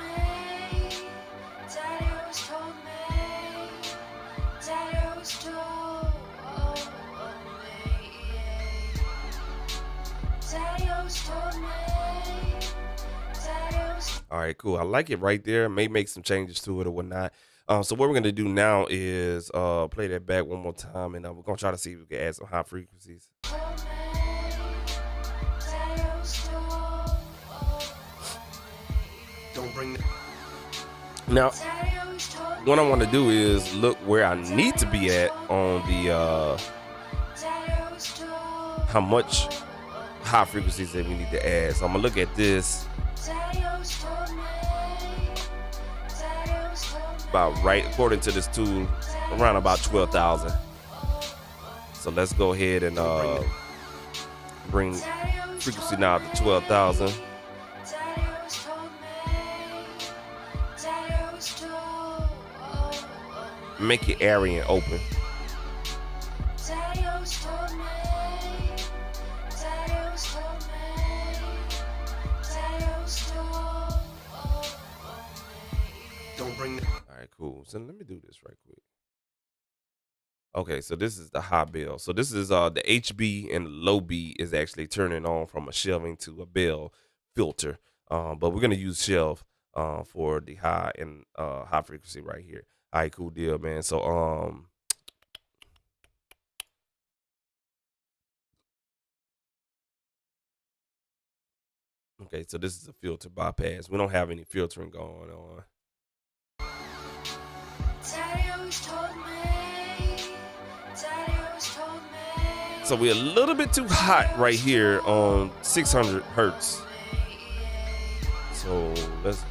Daddy always told me. Daddy always told Daddy always told me. Daddy always. All right, cool. I like it right there. May make some changes to it or whatnot. So what we're gonna do now is play that back one more time, and we're gonna try to see if we can add some high frequencies. don't bring the Now, what I want to do is look where I need to be at on the how much high frequencies that we need to add. So I'm gonna look at this about right, according to this tool, around about 12,000. So let's go ahead and bring frequency now to 12,000. Make your area open. don't bring the All right, cool. So let me do this right quick. Okay, so this is the high bell. So this is the HB and the low B is actually turning on from a shelving to a bell filter. But we're gonna use shelf for the high and high frequency right here. All right, cool deal, man. So okay, so this is a filter bypass. We don't have any filtering going on. So we're a little bit too hot right here on 600 hertz. So let's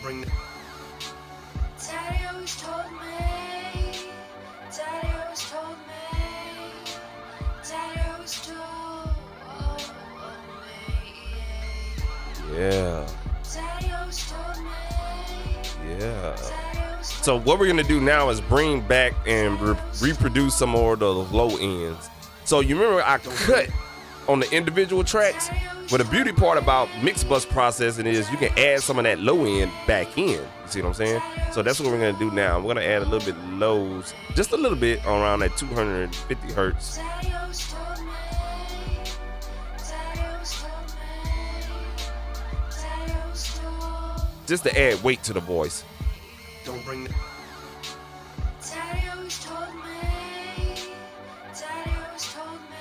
bring the Daddy always told me. Daddy always told me. Daddy always told me. Yeah. Daddy always told me. Yeah. Daddy always told So what we're gonna do now is bring back and reproduce some more of the low ends. So you remember I cut on the individual tracks? But the beauty part about mix bus processing is you can add some of that low end back in. You see what I'm saying? So that's what we're gonna do now. We're gonna add a little bit lows, just a little bit around that 250 hertz. Daddy always told me. Daddy always told me. Daddy always told. Just to add weight to the voice. don't bring the Daddy always told me. Daddy always told me.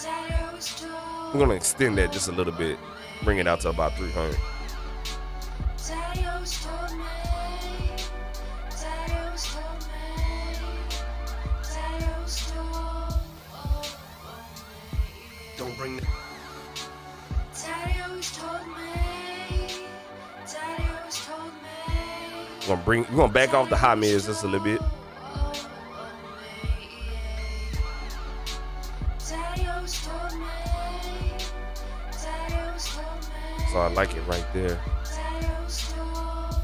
Daddy always told. We're gonna extend that just a little bit, bring it out to about 300. Daddy always told me. Daddy always told me. Daddy always told. don't bring the Daddy always told me. Daddy always told me. We're gonna back off the high mids just a little bit. Daddy always told me. Daddy always told me. So I like it right there. Daddy always told.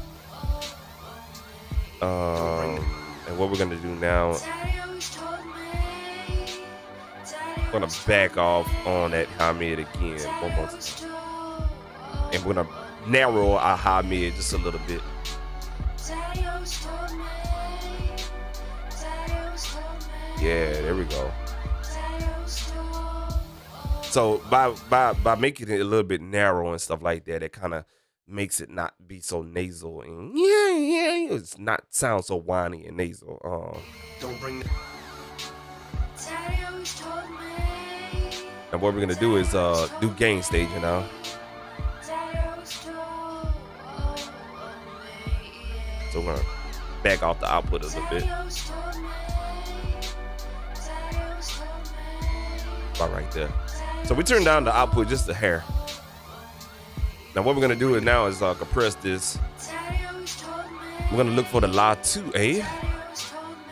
And what we're gonna do now, Daddy always told me. Daddy we're gonna back off on that high mid again one more time. always told. And we're gonna narrow our high mid just a little bit. Daddy always told me. Daddy always told me. Yeah, there we go. Daddy always told. So by making it a little bit narrow and stuff like that, it kind of makes it not be so nasal and it's not sound so whiny and nasal. don't bring the Daddy always told me. And what we're gonna do is do gain staging now. Daddy always told. So we're gonna back off the output a little bit, Daddy always told me. Daddy always told me. about right there. So we turn down the output just a hair. Now what we're gonna do is now is compress this. Daddy always told me. We're gonna look for the La 2A. Daddy always told me.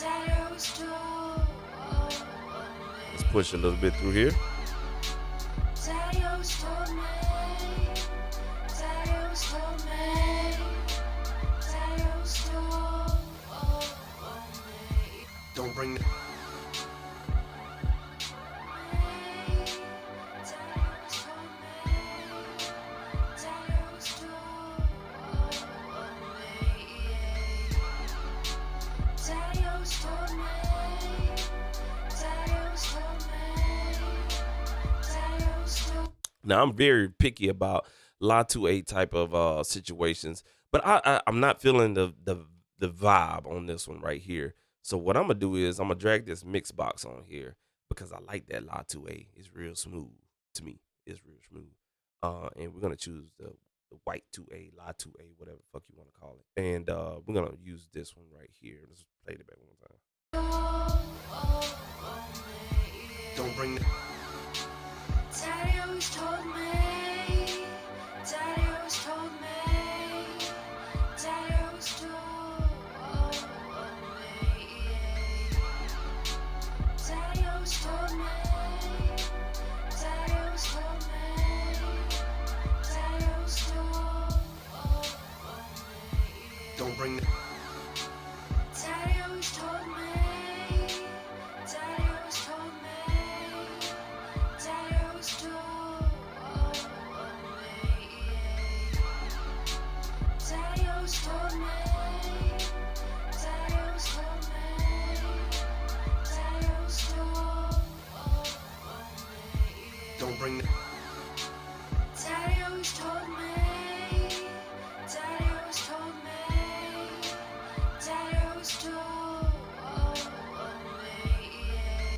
Daddy always told. Let's push a little bit through here. Daddy always told me. Daddy always told me. Daddy always told. don't bring the Daddy always told me. Daddy always told me. Daddy always told me. Now I'm very picky about La 2A type of situations, but I'm not feeling the vibe on this one right here. So what I'm gonna do is I'm gonna drag this mix box on here because I like that La 2A. It's real smooth to me. It's real smooth. And we're gonna choose the white 2A, La 2A, whatever the fuck you want to call it. And we're gonna use this one right here. Let's play it back one time. don't bring the Daddy always told me. Daddy always told me. Daddy always told me. Daddy always told me. Daddy always told me. Daddy always told. don't bring the Daddy always told me. Daddy always told me. Daddy always told. Daddy always told me. Daddy always told me. Daddy always told. don't bring the Daddy always told me. Daddy always told me. Daddy always told.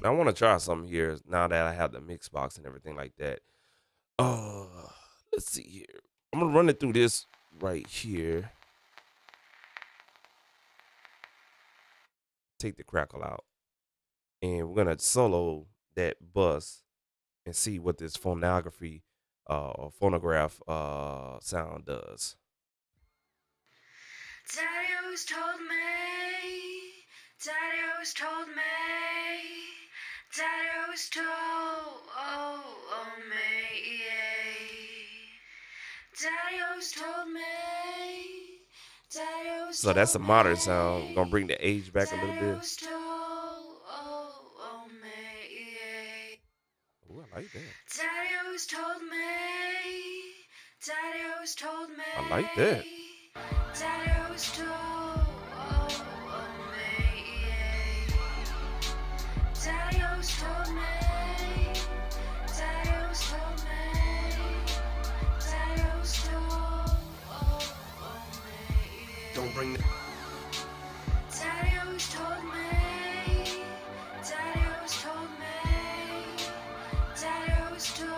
Now I want to try something here now that I have the mix box and everything like that. Let's see here. I'm gonna run it through this right here. Take the crackle out, and we're gonna solo that bus and see what this phonography phonograph sound does. Daddy always told me, Daddy always told me, Daddy always told me, Daddy always told me, Daddy always So that's a told modern me, sound. We're gonna bring the age back a little Daddy bit. always told me. Ooh, I like that. Daddy always told me, Daddy always told me, I like that. Daddy always told me, Daddy always told me, Daddy always told me, Daddy always told me. Don't bring the Daddy always told me, Daddy always told me, Daddy always told me.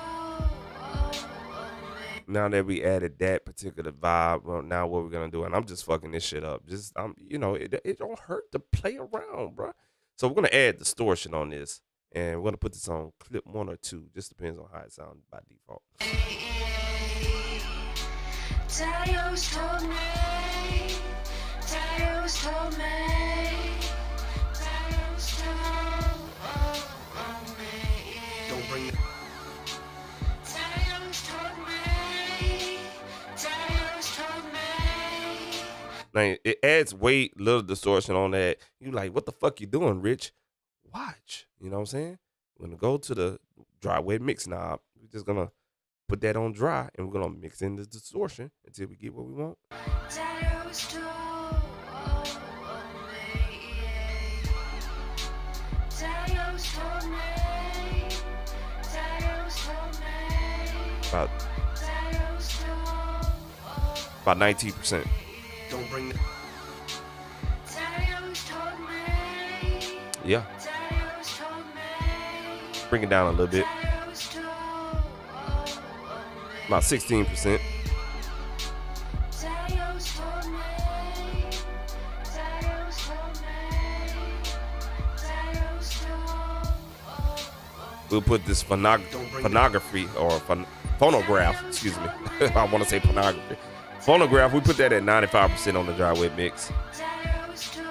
Now that we added that particular vibe, well, now what we're gonna do, and I'm just fucking this shit up. Just it don't hurt to play around, bro. So we're gonna add distortion on this, and we're gonna put this on clip 1 or 2. Just depends on how it sounds by default. Daddy always told me, Daddy always told me, Daddy always told me. don't bring the Daddy always told me, Daddy always told me. Now it adds way little distortion on that. You like, what the fuck you doing, Rich? Watch. You know what I'm saying? We're gonna go to the dry wet mix knob. We're just gonna put that on dry, and we're gonna mix in the distortion until we get what we want. Daddy always told me. Daddy always told me, Daddy always told me, About Daddy always told about 19%. don't bring the Daddy always told me, Yeah. Daddy always told me, Bring it down a little bit. Daddy always told me. About 16%. Daddy always told me, Daddy always told me, Daddy always told We'll put this phonography or phonograph, excuse me. I want to say phonography. Phonograph, we put that at 95% on the dry wet mix. Daddy always told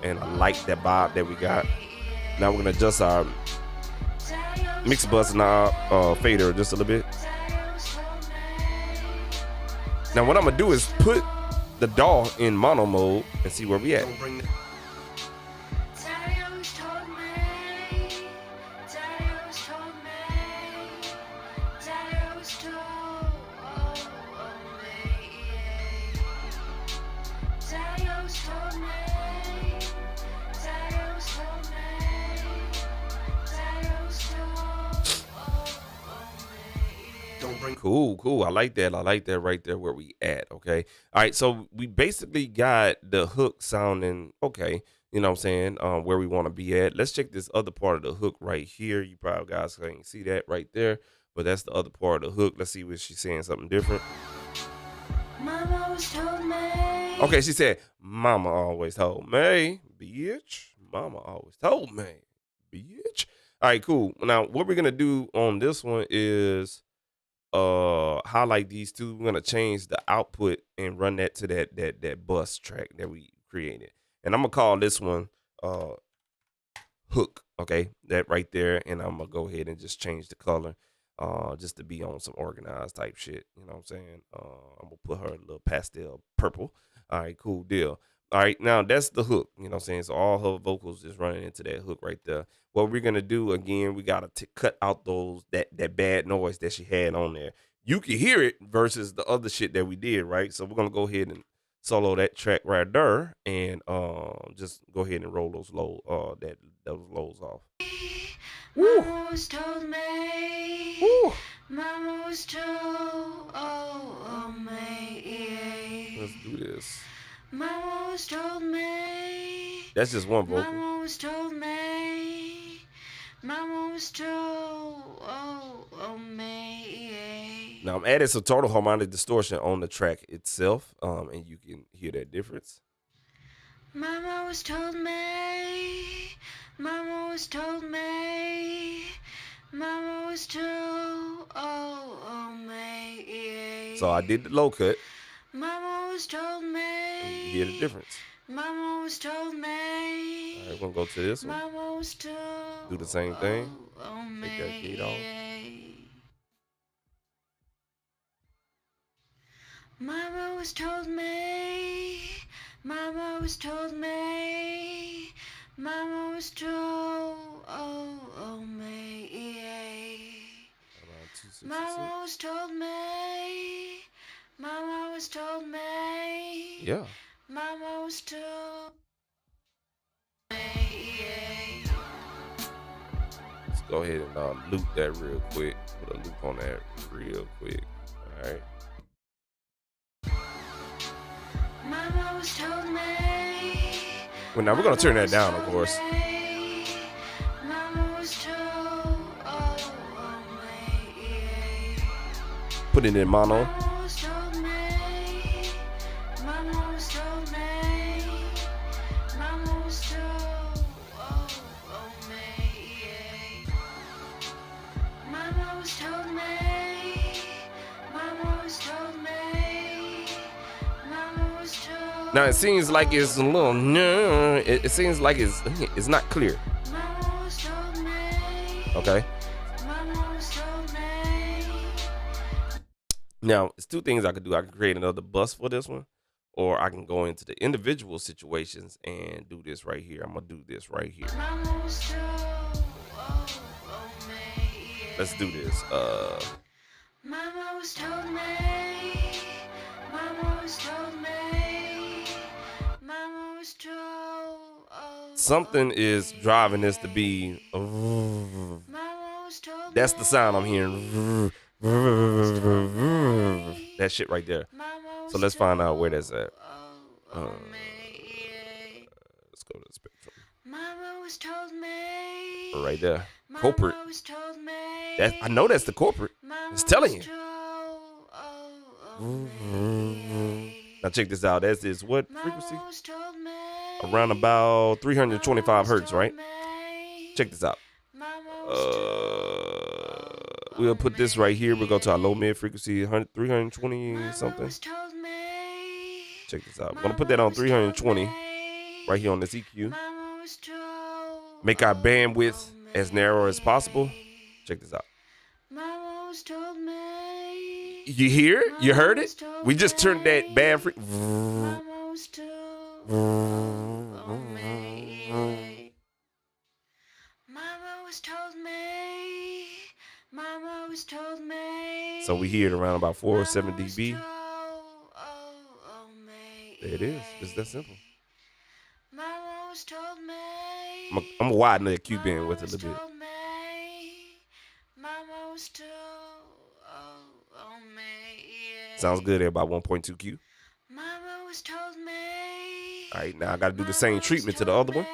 And I like that vibe that we got. Now we're gonna adjust our Daddy always mix bus knob fader just a little bit. Daddy always told me. Now what I'm gonna do is put the DAW in mono mode and see where we at. don't bring the Daddy always told me, Daddy always told me, Daddy always told me. Daddy always told me, Daddy always told me, Daddy always told me. don't bring Cool. I like that right there where we at, okay? All right, so we basically got the hook sounding okay, you know what I'm saying, where we want to be at. Let's check this other part of the hook right here. You probably guys can't see that right there, but that's the other part of the hook. Let's see if she's saying something different. Mama always told me. Okay, she said, Mama always told me, bitch. Mama always told me, bitch. All right, cool. Now, what we're going to do on this one is highlight these two. We're going to change the output and run that to that bus track that we created. And I'm going to call this one hook, okay? That right there. And I'm going to go ahead and just change the color just to be on some organized type shit. You know what I'm saying? I'm going to put her a little pastel purple. All right, cool deal. All right, now that's the hook. You know what I'm saying? So all her vocals is running into that hook right there. What we're going to do, again, we got to cut out that bad noise that she had on there. You can hear it versus the other shit that we did, right? So we're going to go ahead and solo that track right there and just go ahead and roll those lows off. Mama always told me. Woo. Mama always told me. Let's do this. Mama always told me. That's just one vocal. Mama always told me. Mama always told me. Now I'm adding some total harmonic distortion on the track itself, and you can hear that difference. Mama always told me. Mama always told me. Mama was told, oh, me. So I did the low cut. Mama was told me. And you hear the difference. Mama was told me. All right, we're gonna go to this one. Mama was told. Do the same thing. Oh, Take that gate off. Mama was told me. Mama was told me. Mama was told. Oh, me. Around 266. Mama was told me. Mama was told me. Yeah. Mama was told me. Let's go ahead and loop that real quick. Put a loop on that real quick. All right. Mama was told me. Well, now we're gonna turn that down, of course. Mama was told. Oh, me. Put it in mono. Mama was told me. Mama was told me. Mama was told. Oh, me. Mama was told me. Mama was told me. Mama was told. Now it seems like it's a little. It seems like it's not clear. Mama was told me. Okay. Mama was told me. Now, it's two things I could do. I can create another bus for this one, or I can go into the individual situations and do this right here. I'm going to do this right here. Mama was told. Oh, me. Let's do this. Mama was told me. Mama was told me. Mama was told. Something is driving this to be. Mama was told That's the sound I'm hearing. That shit right there. So let's find out where that's at. Let's go to the spectrum. Mama was told me. Right there. Corporate. Mama was told me. That I know that's the corporate. It's telling you. Now check this out. That's this what frequency? Around about 325 hertz, right? Check this out. We'll put this right here. We'll go to our low mid frequency, 320 something. Check this out. We're gonna put that on 320 right here on this EQ. Make our bandwidth as narrow as possible. Check this out. You hear it? You heard it? We just turned that band free. So we hear it around about 407 dB. There it is. It's that simple. I'm gonna widen the Q band with it a little bit. Sounds good at about 1.2 Q. All right, now I gotta do the same treatment to the other one.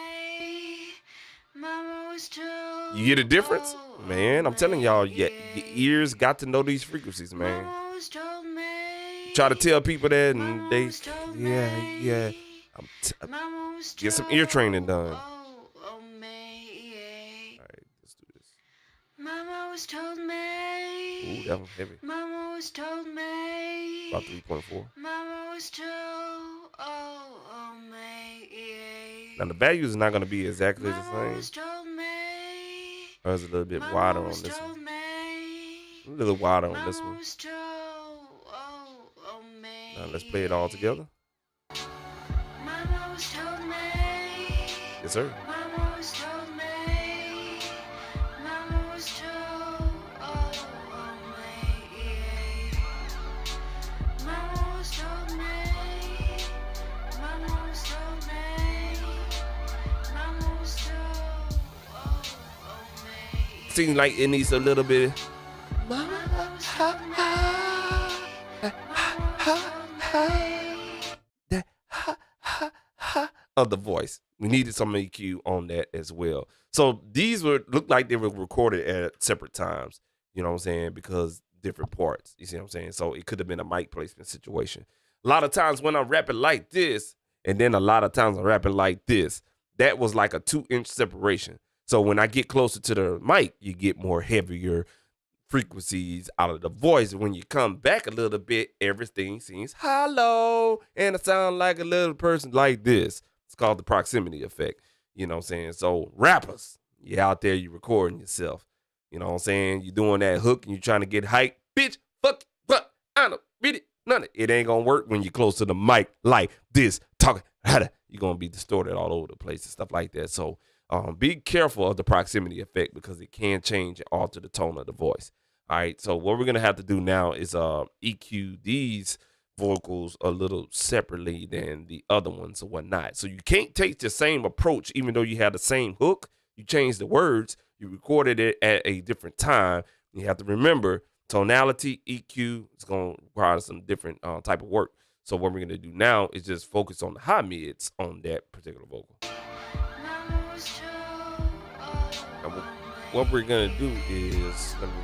You hear the difference? Man, I'm telling y'all, your ears got to know these frequencies, man. Try to tell people that and they, yeah. Get some ear training done. All right, let's do this. Mama was told me. Ooh, that one's heavy. Mama was told me. About 3.4. Mama was told. Oh, me. Now the values are not going to be exactly the Mama was same. told me. Ours is a little bit Mama wider on was this told one. me. A little wider on this Mama one. was told. Oh, me. Now let's play it all together. Mama was told me. Yes, sir. Mama was told me. Mama was told. Oh, me. Mama was told me. Mama was told me. Mama was told. Oh, me. Seems like it needs a little bit Mama was told me. Mama was told me. of the voice. We needed some EQ on that as well. So these look like they were recorded at separate times. You know what I'm saying? Because different parts. You see what I'm saying? So it could have been a mic placement situation. A lot of times when I'm rapping like this, and then a lot of times I'm rapping like this, that was like a 2-inch separation. So when I get closer to the mic, you get more heavier frequencies out of the voice. When you come back a little bit, everything seems hollow and it sounds like a little person like this. It's called the proximity effect. You know what I'm saying? So rappers, you out there, you recording yourself. You know what I'm saying? You doing that hook and you trying to get hype. Bitch, fuck, I don't read it. None of it. It ain't gonna work when you're close to the mic like this, talking. You're gonna be distorted all over the place and stuff like that. So be careful of the proximity effect because it can change and alter the tone of the voice. All right. So what we're gonna have to do now is EQ these vocals a little separately than the other ones or whatnot. So you can't take the same approach, even though you have the same hook. You change the words. You recorded it at a different time. You have to remember tonality, EQ. It's going to require some different type of work. So what we're going to do now is just focus on the high mids on that particular vocal. And what we're going to do is, let me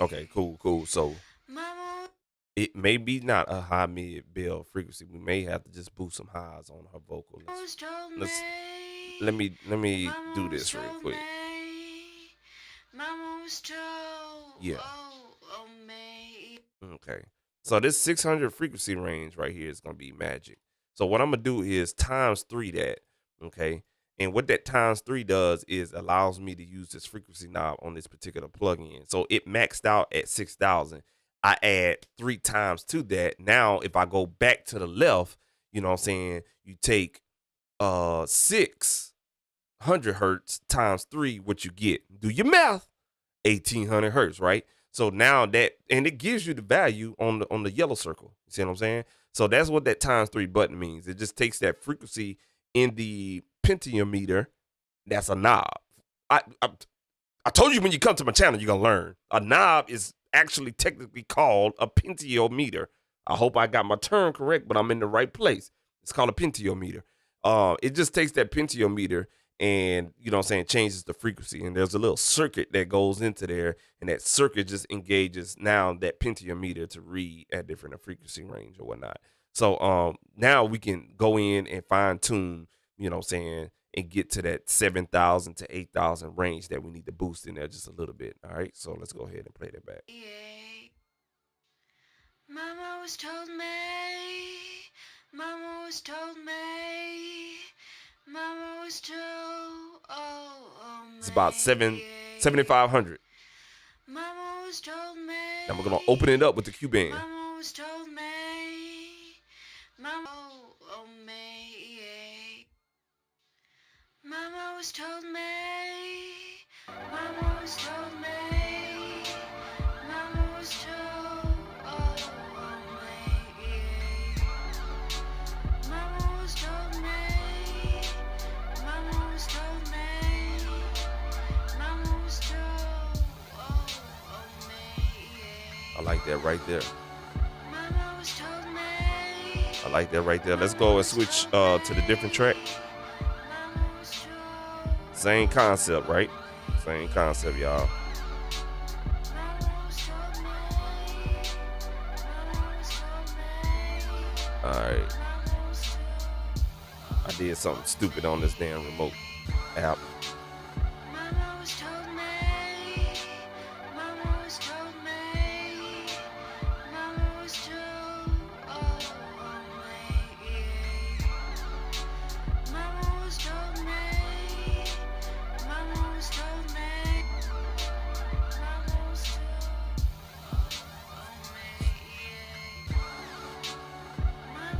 Okay, cool. So it may be not a high mid bell frequency. We may have to just boost some highs on her vocal. Let me do this real quick. Yeah. Okay. So this 600 frequency range right here is gonna be magic. So what I'm gonna do is times 3 that. Okay. And what that times 3 does is allows me to use this frequency knob on this particular plugin. So it maxed out at 6,000. I add 3 times to that. Now, if I go back to the left, you know what I'm saying? You take 600 hertz times 3, what you get. Do your math, 1,800 hertz, right? So now that, and it gives you the value on the yellow circle. You see what I'm saying? So that's what that times 3 button means. It just takes that frequency in the pentiometer. That's a knob. I told you when you come to my channel, you're going to learn. A knob is actually technically called a pentiometer. I hope I got my term correct, but I'm in the right place. It's called a pentiometer. It just takes that pentiometer and, you know what I'm saying, changes the frequency. And there's a little circuit that goes into there, and that circuit just engages now that pentiometer to read at different frequency range or whatnot. So now we can go in and fine tune, you know what I'm saying, and get to that 7,000 to 8,000 range that we need to boost in there just a little bit. All right, so let's go ahead and play that back. Mama was told me, Mama was told me, Mama was told, it's about 7,500. Mama was told me. Now we're gonna open it up with the Q band. Mama was told me, Mama, Mama was told me, Mama was told me, Mama was told, Mama was told me, Mama was told me, Mama was told, I like that right there. Mama was told me. I like that right there. Let's go and switch to the different track. Same concept, right? Same concept, y'all. All right. I did something stupid on this damn remote app.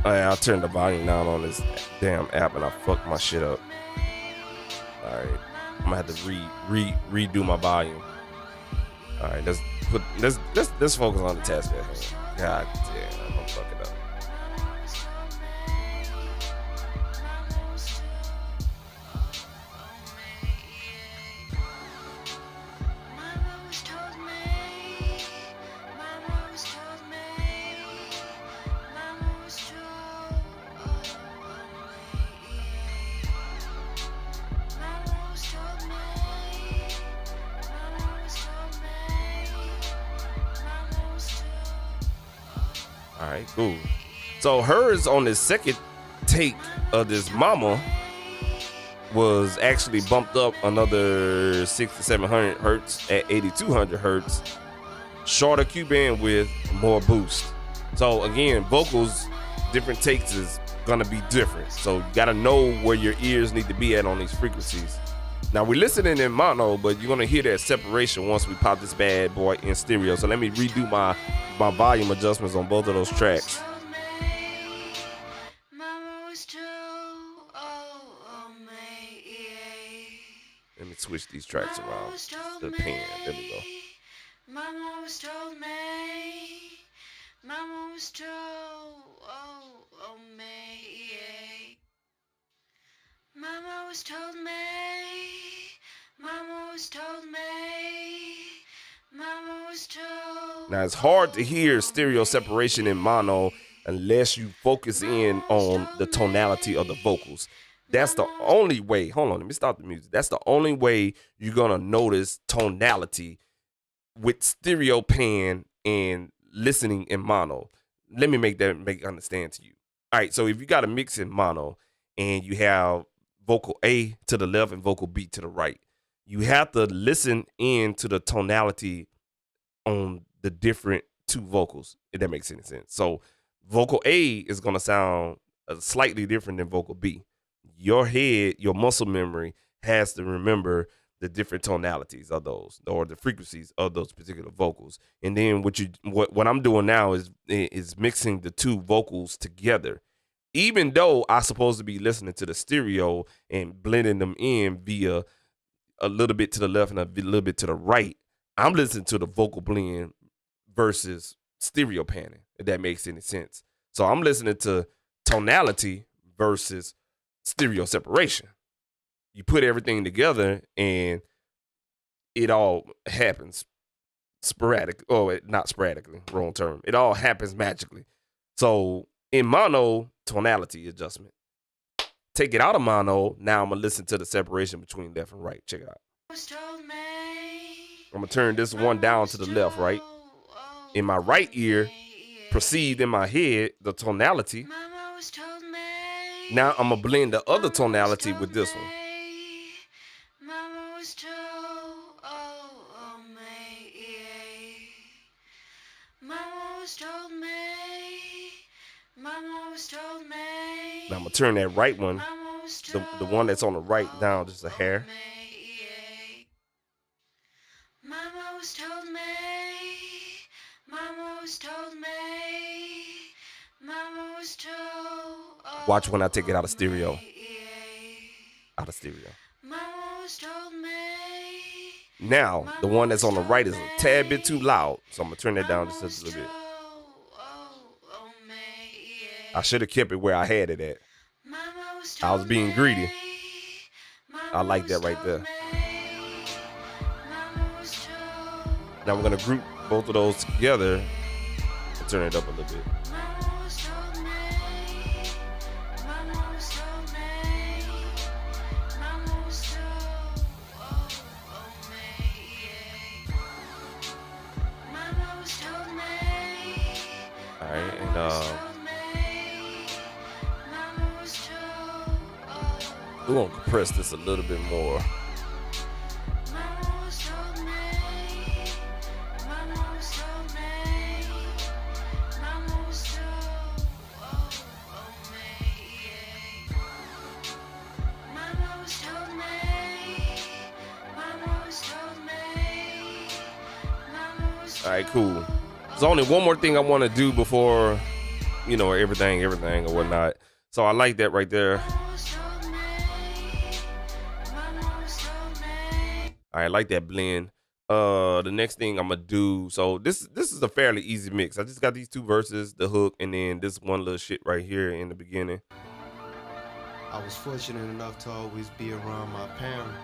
I turned the volume down on this damn app and I fucked my shit up. All right, I'm gonna have to redo my volume. All right, let's focus on the task at hand. God damn, I'm gonna fuck it up. right, cool. So hers on the second take of this Mama was actually bumped up another 600 to 700 hertz at 8200 hertz. Shorter Q bandwidth, more boost. So again, vocals, different takes is gonna be different. So you gotta know where your ears need to be at on these frequencies. Now we're listening in mono, but you're gonna hear that separation once we pop this bad boy in stereo. So let me redo my volume adjustments on both of those tracks. Let me switch these tracks around to the pan. There we go. Mama always told me. Mama always told me. Mama always told me. Mama always told me. Mama always told. Now it's hard to hear stereo separation in mono unless you focus in on the tonality of the vocals. That's the only way. Hold on, let me stop the music. That's the only way you're gonna notice tonality with stereo pan and listening in mono. Let me make understand to you. All right, so if you got a mix in mono and you have vocal A to the left and vocal B to the right, you have to listen in to the tonality on the different two vocals, if that makes any sense. So vocal A is gonna sound slightly different than vocal B. Your head, your muscle memory has to remember the different tonalities of those or the frequencies of those particular vocals. And then what I'm doing now is mixing the two vocals together. Even though I'm supposed to be listening to the stereo and blending them in via a little bit to the left and a little bit to the right, I'm listening to the vocal blend versus stereo panning, if that makes any sense. So I'm listening to tonality versus stereo separation. You put everything together and it all happens sporadic. Oh, not sporadically, wrong term. It all happens magically. So in mono, tonality adjustment. Take it out of mono, now I'm going to listen to the separation between left and right. Check it out. I'm going to turn this one down to the left, right? In my right ear, perceived in my head, the tonality. Now I'm going to blend the other tonality with this one. Now I'm going to turn that right one, the one that's on the right, down just a hair. Watch when I take it out of stereo. Out of stereo. Now, the one that's on the right is a tad bit too loud, so I'm going to turn that down just a little bit. I should have kept it where I had it at. I was being greedy. I like that right there. Now we're going to group both of those together and turn it up a little bit. All right, and we're going to compress this a little bit more. All right, cool. There's only one more thing I want to do before, everything or whatnot. So I like that right there. I like that blend. The next thing I'm gonna do, so this is a fairly easy mix. I just got these two verses, the hook, and then this one little shit right here in the beginning. I was fortunate enough to always be around my parents,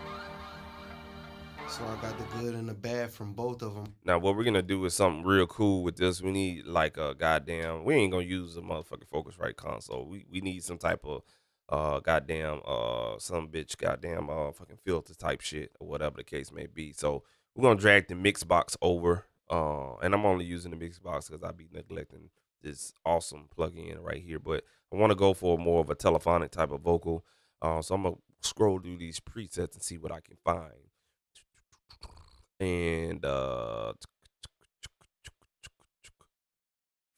so I got the good and the bad from both of them. Now what we're gonna do is something real cool with this. We need like a goddamn, we ain't gonna use a motherfucking Focusrite console. We need some type of some bitch goddamn fucking filter type shit or whatever the case may be. So we're gonna drag the mix box over, and I'm only using the mix box because I be neglecting this awesome plugin right here, but I want to go for more of a telephonic type of vocal. So I'm gonna scroll through these presets and see what I can find. And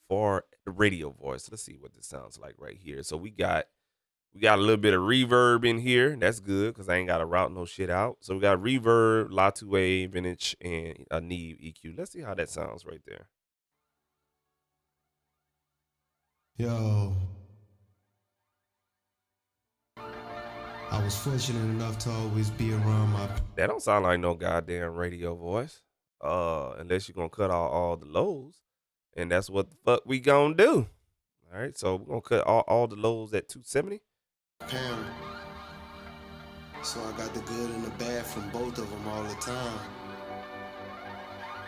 for the radio voice, let's see what this sounds like right here. So we got a little bit of reverb in here. That's good because I ain't got to route no shit out. So we got reverb, La 2A, vintage, and a Neve EQ. Let's see how that sounds right there. Yo, I was fortunate enough to always be around my. That don't sound like no goddamn radio voice. Unless you're gonna cut out all the lows, and that's what the fuck we gonna do. All right, so we're gonna cut all the lows at 270. Parent. So I got the good and the bad from both of them all the time.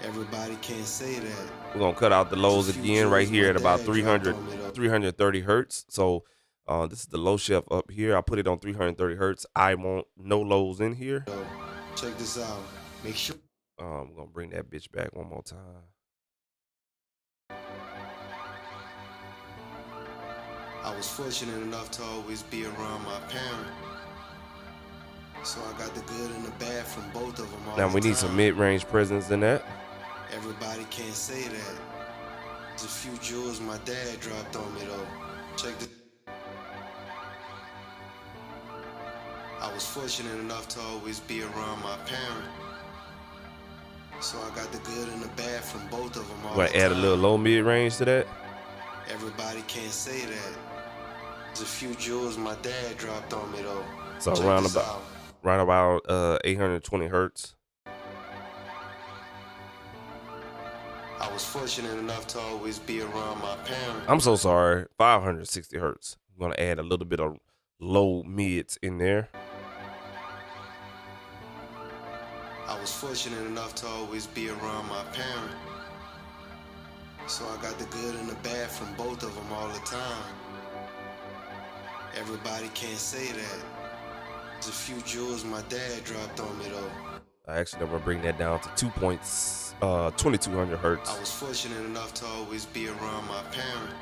Everybody can't say that. We're gonna cut out the lows again right here at about 330 hertz. So this is the low shelf up here. I put it on 330 hertz. I want no lows in here. Check this out. Make sure. I'm gonna bring that bitch back one more time. I was fortunate enough to always be around my parent. So I got the good and the bad from both of them all Now we the need time. some mid-range presence in that. Everybody can't say that. There's a few jewels my dad dropped on me though. Check this. I was fortunate enough to always be around my parent. So I got the good and the bad from both of them all Want the to add a time. little low mid-range to that? Everybody can't say that. There's a few jewels my dad dropped on me though. So Check around this about out. 820 hertz. I was fortunate enough to always be around my parent. I'm so sorry. 560 hertz. I'm gonna add a little bit of low mids in there. I was fortunate enough to always be around my parent. So I got the good and the bad from both of them all the time. Everybody can't say that. There's a few jewels my dad dropped on me though. I actually I'm gonna bring that down to 2200 hertz. I was fortunate enough to always be around my parent.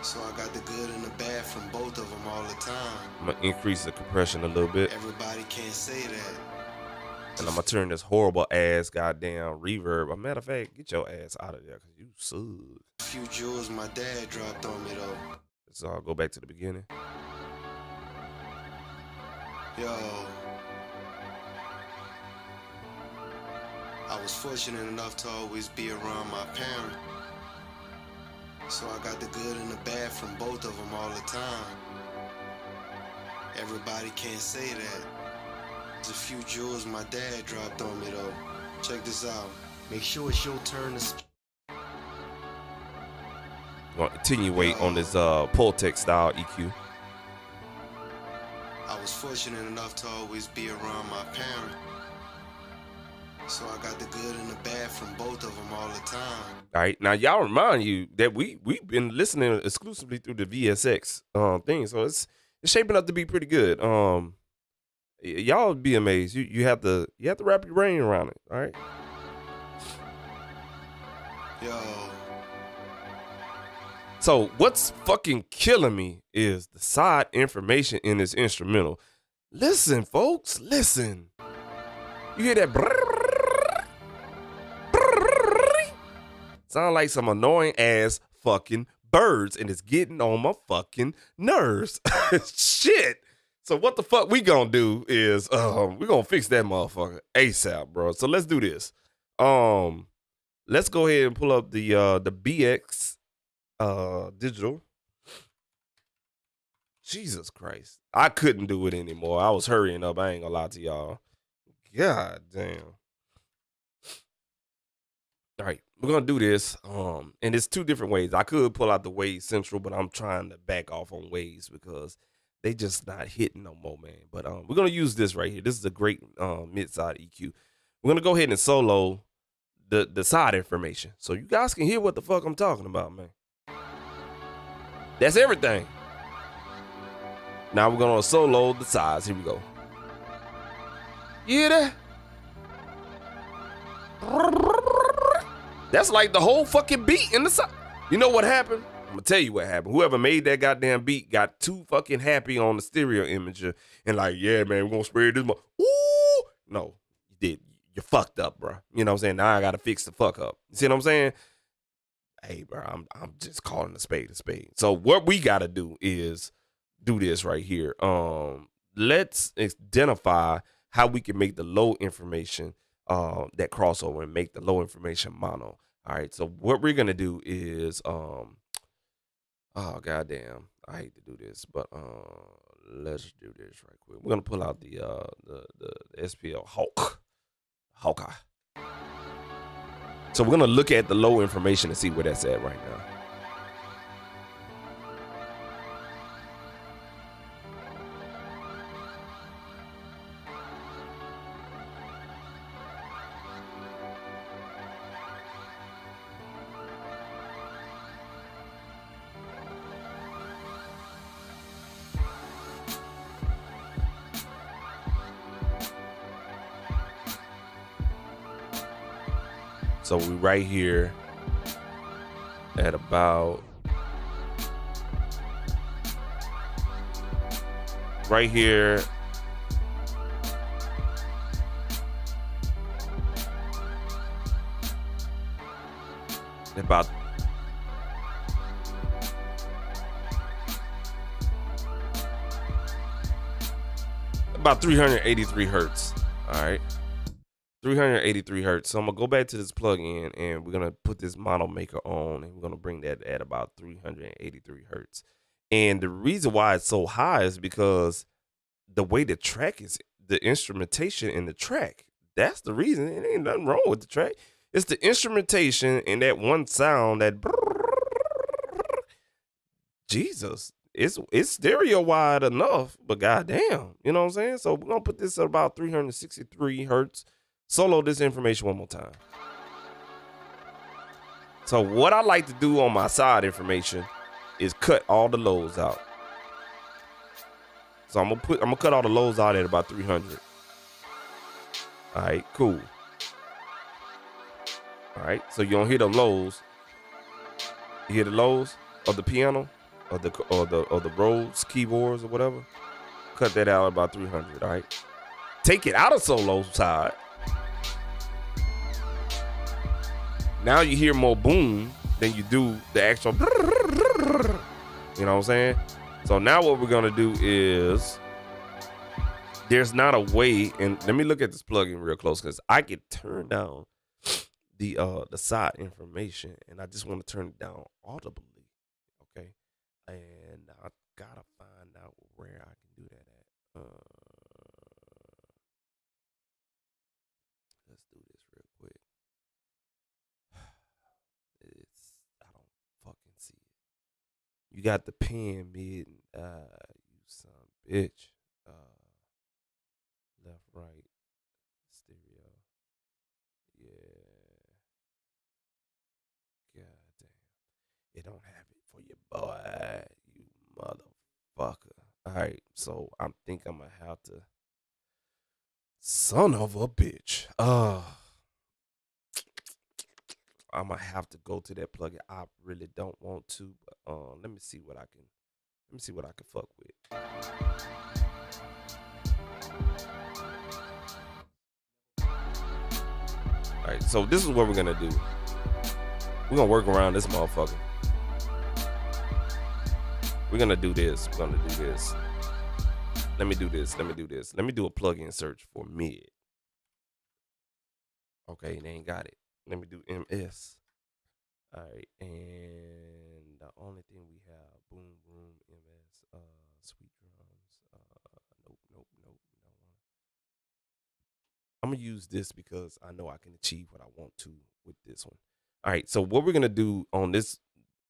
So I got the good and the bad from both of them all the time. I'm gonna increase the compression a little bit, Everybody can't say that. and I'm gonna turn this horrible ass goddamn reverb. A matter of fact, get your ass out of there because you suck. A few jewels my dad dropped on me though. So I'll go back to the beginning. Yo, I was fortunate enough to always be around my parent. So I got the good and the bad from both of them all the time. Everybody can't say that. There's a few jewels my dad dropped on me though. Check this out. Make sure it's your turn to Gonna attenuate on this Pultec style EQ. I was fortunate enough to always be around my parent. So I got the good and the bad from both of them all the time. All right, now y'all remind you that we've been listening exclusively through the VSX thing, so it's shaping up to be pretty good. Y'all would be amazed. You have to wrap your brain around it. All right. Yo, So what's fucking killing me is the side information in this instrumental. Listen, folks, listen. You hear that? Sound like some annoying ass fucking birds, and it's getting on my fucking nerves. Shit. So what the fuck we gonna do is we gonna fix that motherfucker ASAP, bro. So let's do this. Let's go ahead and pull up the BX digital. Jesus Christ. I couldn't do it anymore. I was hurrying up. I ain't gonna lie to y'all. God damn. All right, we're gonna do this. And it's two different ways. I could pull out the Waves Central, but I'm trying to back off on Waves because they just not hitting no more, man. But we're gonna use this right here. This is a great mid-side EQ. We're gonna go ahead and solo the side information so you guys can hear what the fuck I'm talking about, man. That's everything. Now we're gonna solo the sides. Here we go. You hear that? That's like the whole fucking beat in the side. You know what happened? I'm gonna tell you what happened. Whoever made that goddamn beat got too fucking happy on the stereo imager and like, yeah, man, we're gonna spread this. Ooh, no, you did. You fucked up, bro. You know what I'm saying? Now I gotta fix the fuck up. You see what I'm saying? Hey, bro, I'm just calling a spade a spade. So what we gotta do is do this right here. Let's identify how we can make the low information that crossover and make the low information mono. All right, so what we're gonna do is oh goddamn, I hate to do this, but let's do this right quick. We're gonna pull out the SPL Hawkeye. So we're gonna look at the low information and see where that's at right now. So we right here at about right here about about 383 hertz. All right. 383 hertz. So I'm gonna go back to this plugin and we're gonna put this mono maker on and we're gonna bring that at about 383 hertz. And the reason why it's so high is because the way the track is, the instrumentation in the track. That's the reason. It ain't nothing wrong with the track. It's the instrumentation and that one sound that Jesus. It's stereo wide enough, but goddamn, you know what I'm saying? So we're gonna put this at about 363 hertz. Solo this information one more time. So what I like to do on my side information is cut all the lows out. So I'm gonna cut all the lows out at about 300. All right, cool. All right, so you don't hear the lows. You hear the lows of the piano or the Rhodes keyboards or whatever. Cut that out at about 300. All right, take it out of solo side. Now you hear more boom than you do the actual, you know what I'm saying? So now what we're gonna do is, there's not a way, and let me look at this plugin real close because I can turn down the side information and I just want to turn it down audibly, okay? And I gotta find out where I can do that at. Let's do this real quick. I don't fucking see it. You got the pen mid, you son of a bitch. Left, right, stereo. Yeah. God damn. It don't have it for your boy, you motherfucker. All right, so I think I'm gonna have to. Son of a bitch. I'm gonna have to go to that plugin. I really don't want to, but let me see what I can fuck with. All right, so this is what we're gonna do. We're gonna work around this motherfucker. We're gonna do this. We're gonna do this. Let me do this. Let me do a plugin search for mid. Okay, they ain't got it. Let me do MS. All right, and the only thing we have, boom, boom, MS, sweet drums. Nope. I'm gonna use this because I know I can achieve what I want to with this one. All right, so what we're gonna do on this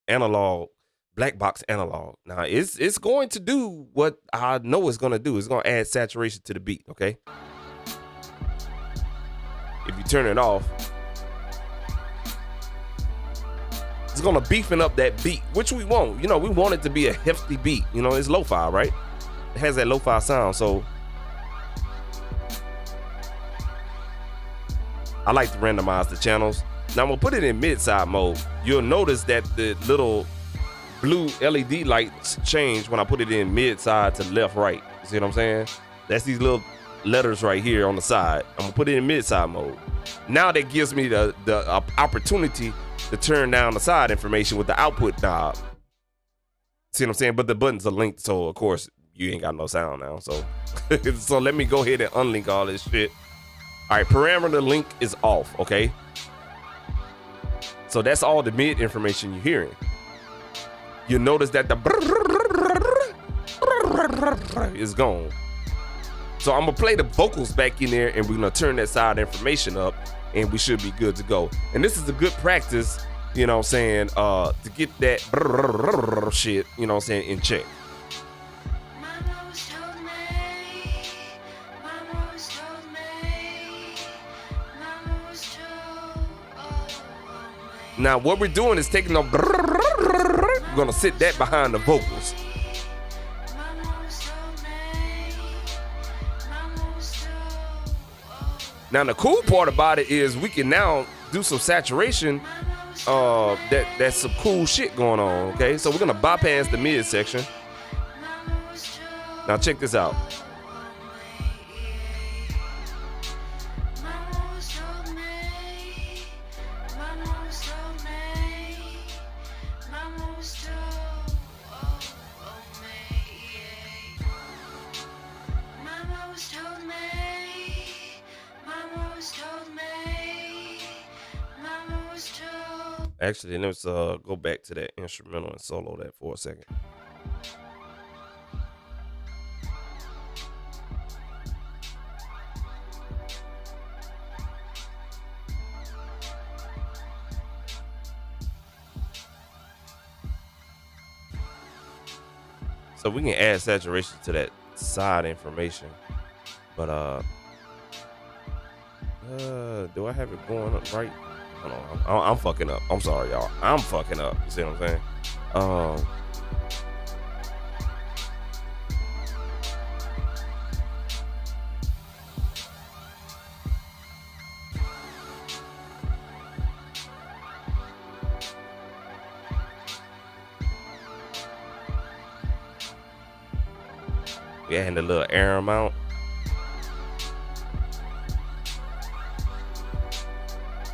analog, black box analog, now it's going to do what I know it's gonna do. It's gonna add saturation to the beat, okay? If you turn it off, it's gonna beefing up that beat, which we want. You know, we want it to be a hefty beat. You know, it's lo-fi, right? It has that lo-fi sound, so I like to randomize the channels. Now I'm gonna put it in mid-side mode. You'll notice that the little blue LED lights change when I put it in mid-side to left-right. You see what I'm saying? That's these little letters right here on the side. I'm gonna put it in mid-side mode. Now that gives me the opportunity to turn down the side information with the output knob. See what I'm saying? But the buttons are linked, so of course you ain't got no sound now. So, so let me go ahead and unlink all this shit. All right, parameter link is off, okay? So that's all the mid information you're hearing. You'll notice that the is gone. So I'm gonna play the vocals back in there, and we're gonna turn that side information up, and we should be good to go. And this is a good practice, you know what I'm saying, to get that shit, you know what I'm saying, in check. Now what we're doing is taking the we're gonna sit that behind the vocals. Now the cool part about it is we can now do some saturation. That's some cool shit going on. Okay, so we're gonna bypass the mid section. Now check this out. Actually, let's go back to that instrumental and solo that for a second. So we can add saturation to that side information, but do I have it going up right? I'm fucking up. I'm sorry, y'all. I'm fucking up. You see what I'm saying? We adding a little air amount.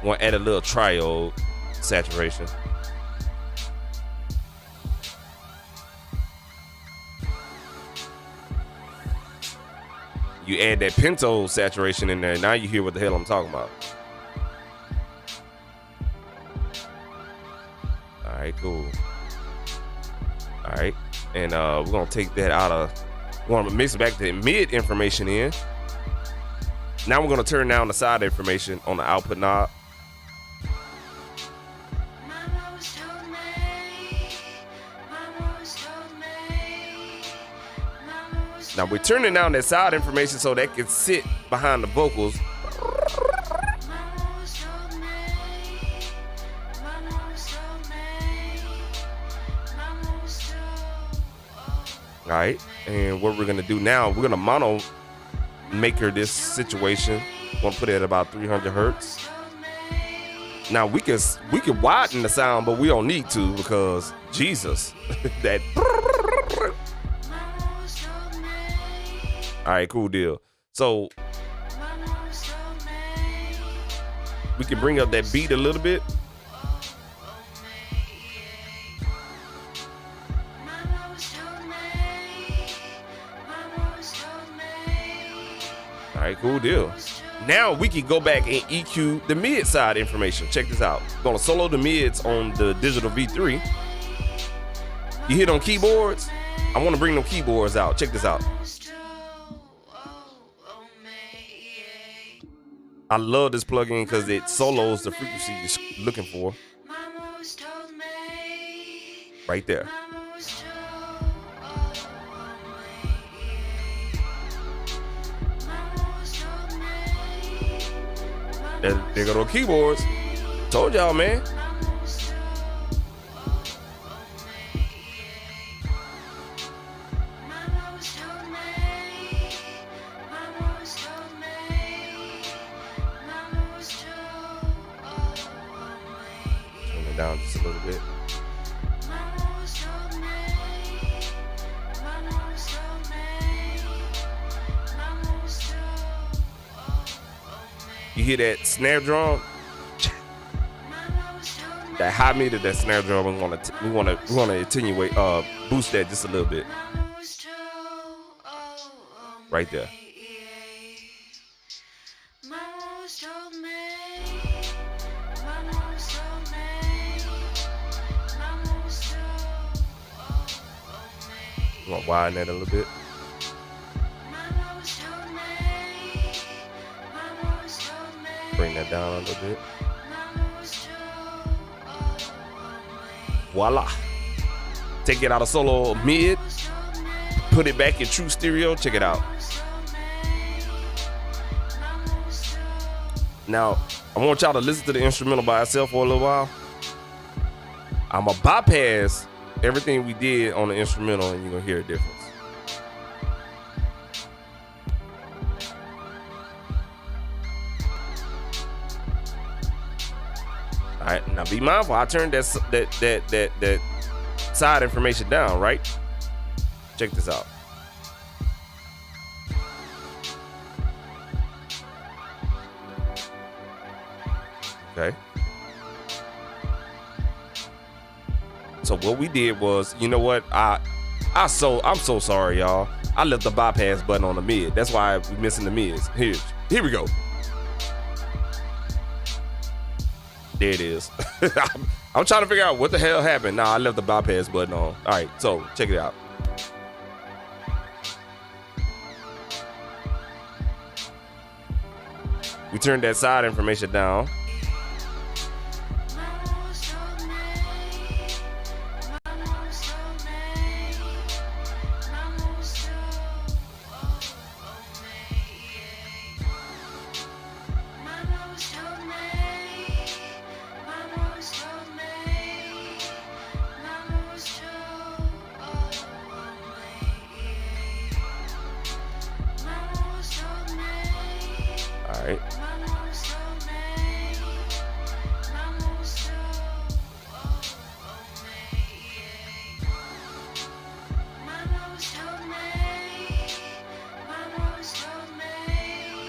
Want to add a little triode saturation. You add that pento saturation in there, now you hear what the hell I'm talking about. All right, cool. All right, and we're gonna take that out of. We're gonna mix back the mid information in. Now we're gonna turn down the side information on the output knob. Now we're turning down that side information so that can sit behind the vocals. All right, and what we're gonna do now, we're gonna mono maker this situation. We're gonna put it at about 300 hertz. Now we can widen the sound, but we don't need to because Jesus, that. All right, cool deal. So we can bring up that beat a little bit. All right, cool deal. Now we can go back and EQ the mid side information. Check this out. I'm gonna solo the mids on the digital V3. You hit on keyboards? I want to bring them keyboards out. Check this out. I love this plugin because it solos the frequency you're looking for. Right there. There go those keyboards. Told y'all, man. down just a little bit. You hear that snare drum? That high mid of that snare drum, we want to attenuate, boost that just a little bit. Right there. You want to widen that a little bit. Bring that down a little bit. Voila. Take it out of solo mid. Put it back in true stereo. Check it out. Now, I want y'all to listen to the instrumental by itself for a little while. I'm going to bypass everything we did on the instrumental and you're going to hear a difference. All right, now be mindful. I turned that side information down, right? Check this out. Okay. So what we did was, you know what? I'm so sorry, y'all. I left the bypass button on the mid. That's why we're missing the mids. Here we go. There it is. I'm trying to figure out what the hell happened. Nah, I left the bypass button on. All right, so check it out. We turned that side information down. All right.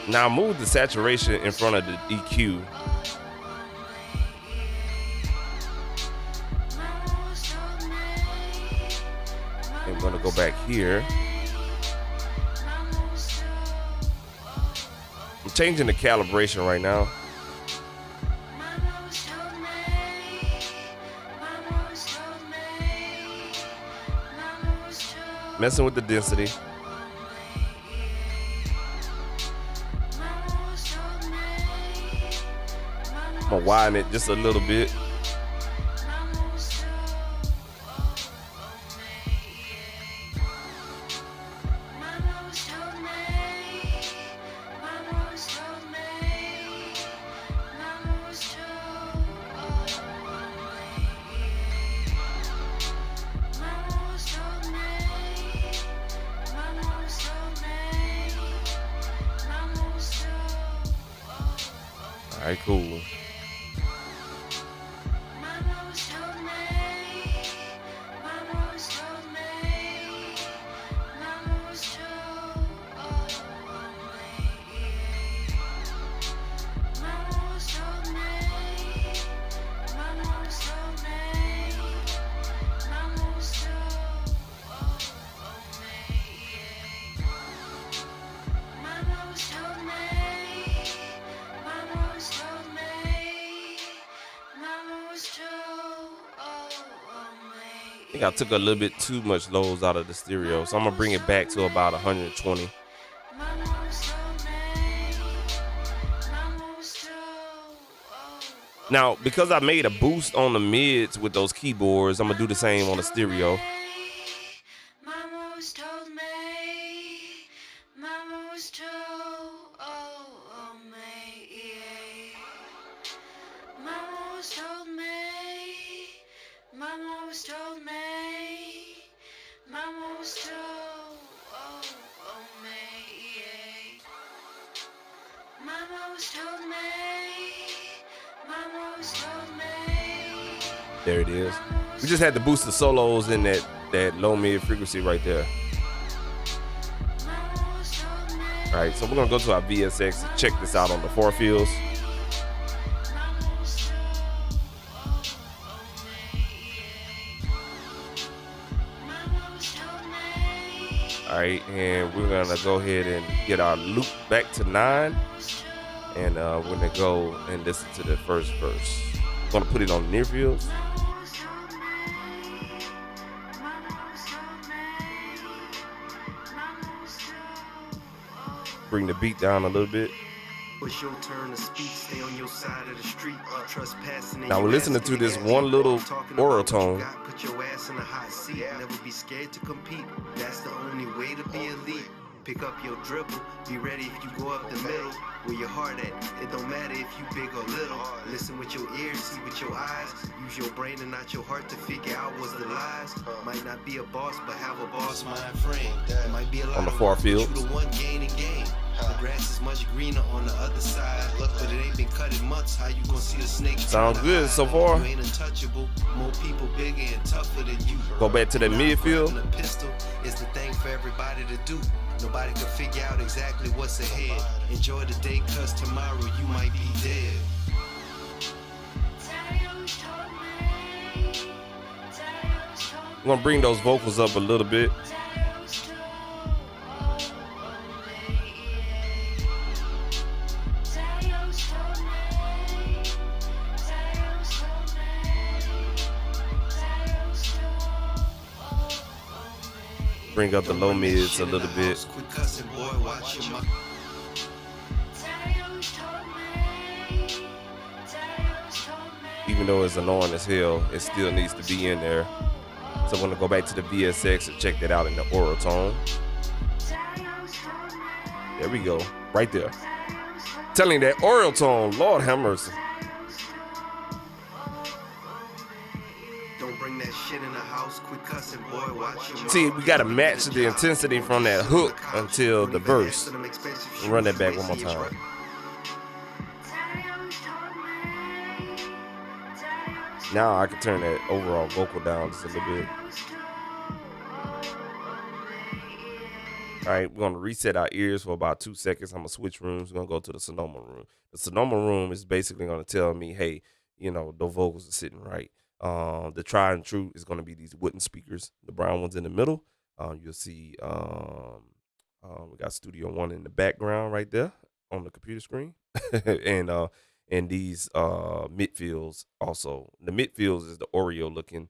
Now move the saturation in front of the EQ. And we're going to go back here. I'm changing the calibration right now. Messing with the density. I'm gonna widen it just a little bit. All right, cool. I think I took a little bit too much lows out of the stereo, so I'm gonna bring it back to about 120. Now, because I made a boost on the mids with those keyboards, I'm gonna do the same on the stereo. I There it is. We just had to boost the solos in that low mid frequency right there. All right, so we're gonna go to our VSX and check this out on the 4 fields. All right, and we're gonna go ahead and get our loop back to 9, and we're gonna go and listen to the first verse. I'm gonna put it on the near fields. Bring the beat down a little bit. It's your turn to speak, stay on your side of the street. Trespassing. Now we're listening to this one little oral tone. Put your ass in a hot seat. Never be scared to compete. That's the only way to be elite. Pick up your dribble. Be ready if you go up the middle. Where your heart at? It don't matter if you big or little. Listen with your ears, see with your eyes. Use your brain and not your heart to figure out what's the lies. Might not be a boss, but have a boss mind frame. It might be a lot on the of 4 work, but fields. you the one gaining game. The grass is much greener on the other side, but it ain't been cut in months. How you gonna see a snake? Sounds good so far. You ain't untouchable. More people bigger and tougher than you. Go back to that midfield. The pistol is the thing for everybody to do. Nobody can figure out exactly what's ahead. Enjoy the day, cause tomorrow you might be dead. I'm gonna bring those vocals up a little bit. Bring up the low mids a little bit. Even though it's annoying as hell, it still needs to be in there. So I'm gonna go back to the VSX and check that out in the oral tone. There we go, right there. Telling that oral tone, Lord have mercy. See, we gotta match the intensity from that hook until the verse. Run that back one more time. Now I can turn that overall vocal down just a little bit. All right, we're gonna reset our ears for about 2 seconds. I'm gonna switch rooms. We're gonna go to the Sonoma room. The Sonoma room is basically gonna tell me, hey, you know, the vocals are sitting right. The tried and true is gonna be these wooden speakers, the brown ones in the middle. You'll see we got Studio One in the background right there on the computer screen, and these midfields also. The midfields is the Oreo looking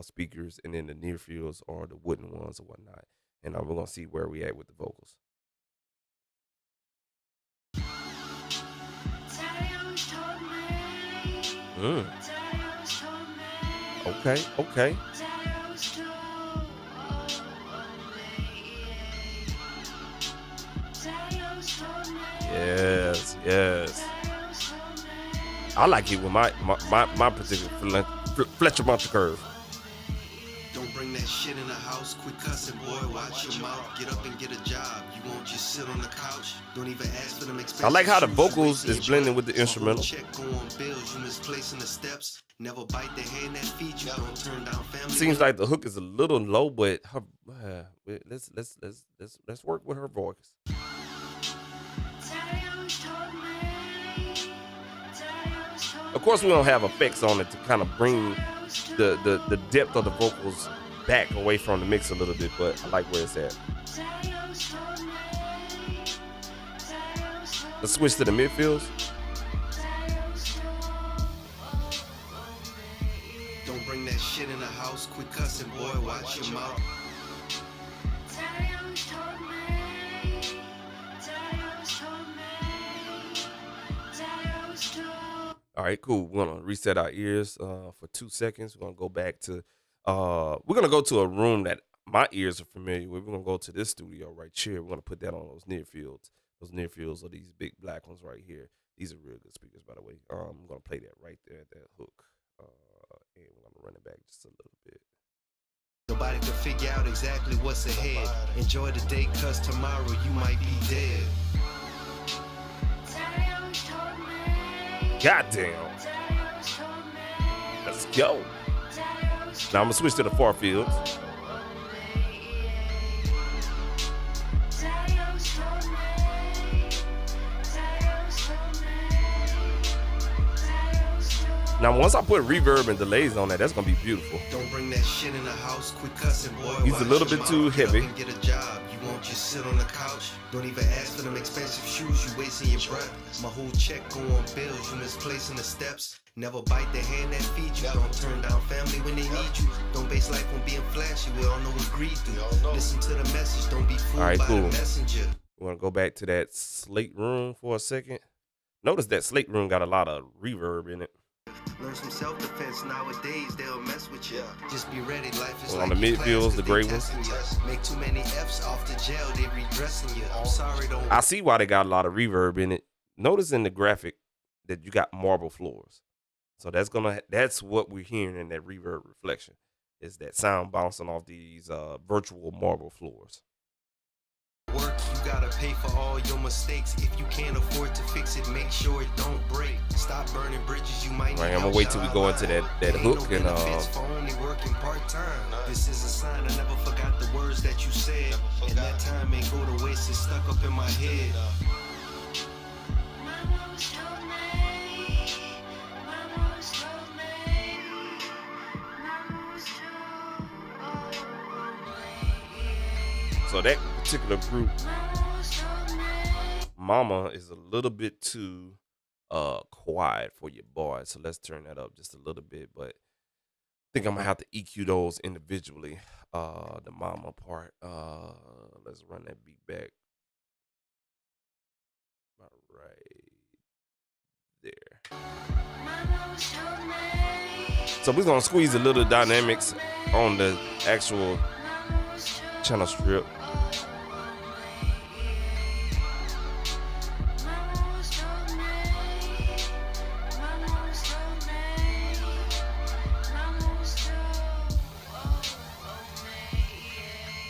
speakers, and then the near fields are the wooden ones or whatnot. And we're gonna see where we at with the vocals. Okay. Yes. I like it with my particular Fletcher Bunch curve. Don't bring that shit in the house. Quit cussing, boy. Watch your mouth. Get up and get a job. You won't just sit on the couch. Don't even ask for them expensive. I like how the vocals is blending with the instrumental. Check on bills. You misplacing the steps. Never bite the hand that feeds you. Don't turn down family. Seems like the hook is a little low, but her, let's work with her voice. Of course, we don't have effects on it to kind of bring the depth of the vocals back away from the mix a little bit, but I like where it's at. Let's switch to the midfields. Don't bring that shit in the house. Quit cussing, boy. Watch your mouth. All right, cool. We're gonna reset our ears for 2 seconds. We're gonna go back to we're gonna go to a room that my ears are familiar with. We're gonna go to this studio right here. We're gonna put that on those near fields. Those near fields are these big black ones right here. These are real good speakers, by the way. I'm gonna play that right there at that hook, and we're gonna run it back just a little bit. Nobody can figure out exactly what's ahead. Enjoy the day, cause tomorrow you might be dead. Goddamn. Let's go. Now I'm gonna switch to the far fields. Now, once I put reverb and delays on that, that's gonna be beautiful. Don't bring that shit in the house, quit cussing, boy. He's a little bit too heavy. Get a job. You won't just sit on the couch. Don't even ask for them expensive shoes. You wasting your breath. My whole check go on bills. You misplacing the steps. Never bite the hand that feeds you. Don't turn down family when they need you. Don't base life on being flashy. We all know what greed do. Listen to the message. Don't be fooled by the messenger. We want to go back to that slate room for a second. Notice that slate room got a lot of reverb in it. Learn some self-defense nowadays, they'll mess with you. Just be ready, life is on like the midfields, the gray ones. Make too many F's off the jail, they redressing you. I'm sorry, don't. I see why they got a lot of reverb in it. Notice in the graphic that you got marble floors. So that's what we're hearing in that reverb reflection. Is that sound bouncing off these virtual marble floors. Work, you gotta pay for all your mistakes. If you can't afford to fix it, make sure it don't break. Stop burning bridges, you might need. I'm gonna wait till we go into that hook and for only working part-time. This is a sign I never forgot the words that you said. And that time ain't go to waste, it's stuck up in my head. So that particular group, Mama, is a little bit too quiet for your boy. So let's turn that up just a little bit. But I think I'm gonna have to EQ those individually. The Mama part. Let's run that beat back. About right there. So we're gonna squeeze a little dynamics on the actual channel strip.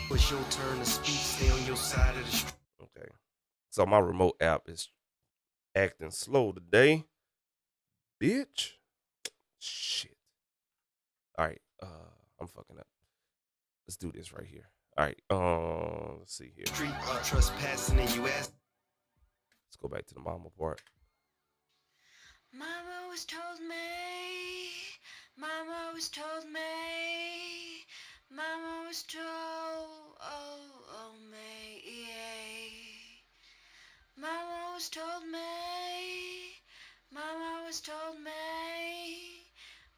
It's your turn to speak, stay on your side of the street. Okay. So my remote app is acting slow today. Bitch. Shit. Alright, I'm fucking up. Let's do this right here. Alright, let's see here. Street trespassing in US. Let's go back to the Mama part. Mama was told me, Mama was told me, Mama was told, me, yeah. Mama was told me, Mama was told me,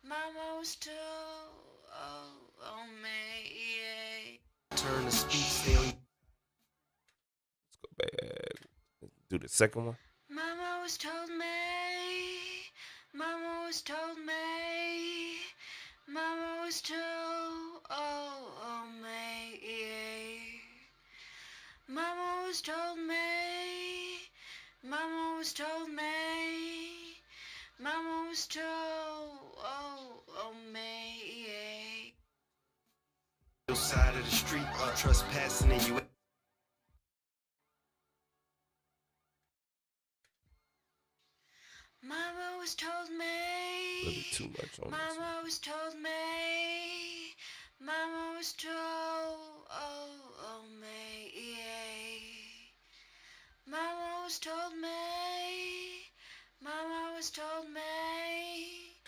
Mama was told, me, yeah. Turn to speak, stay on. Let's go back. Let's do the second one. Mama was told me, Mama was told me, Mama was told, me, yeah. Mama was told me, Mama was told me, Mama was told, me, yeah. Your side of the street, trespassing in US. Mama was told me, A little bit too much on this. Mama was told me, Mama was told, me, yeah. Mama was told me, Mama was told me.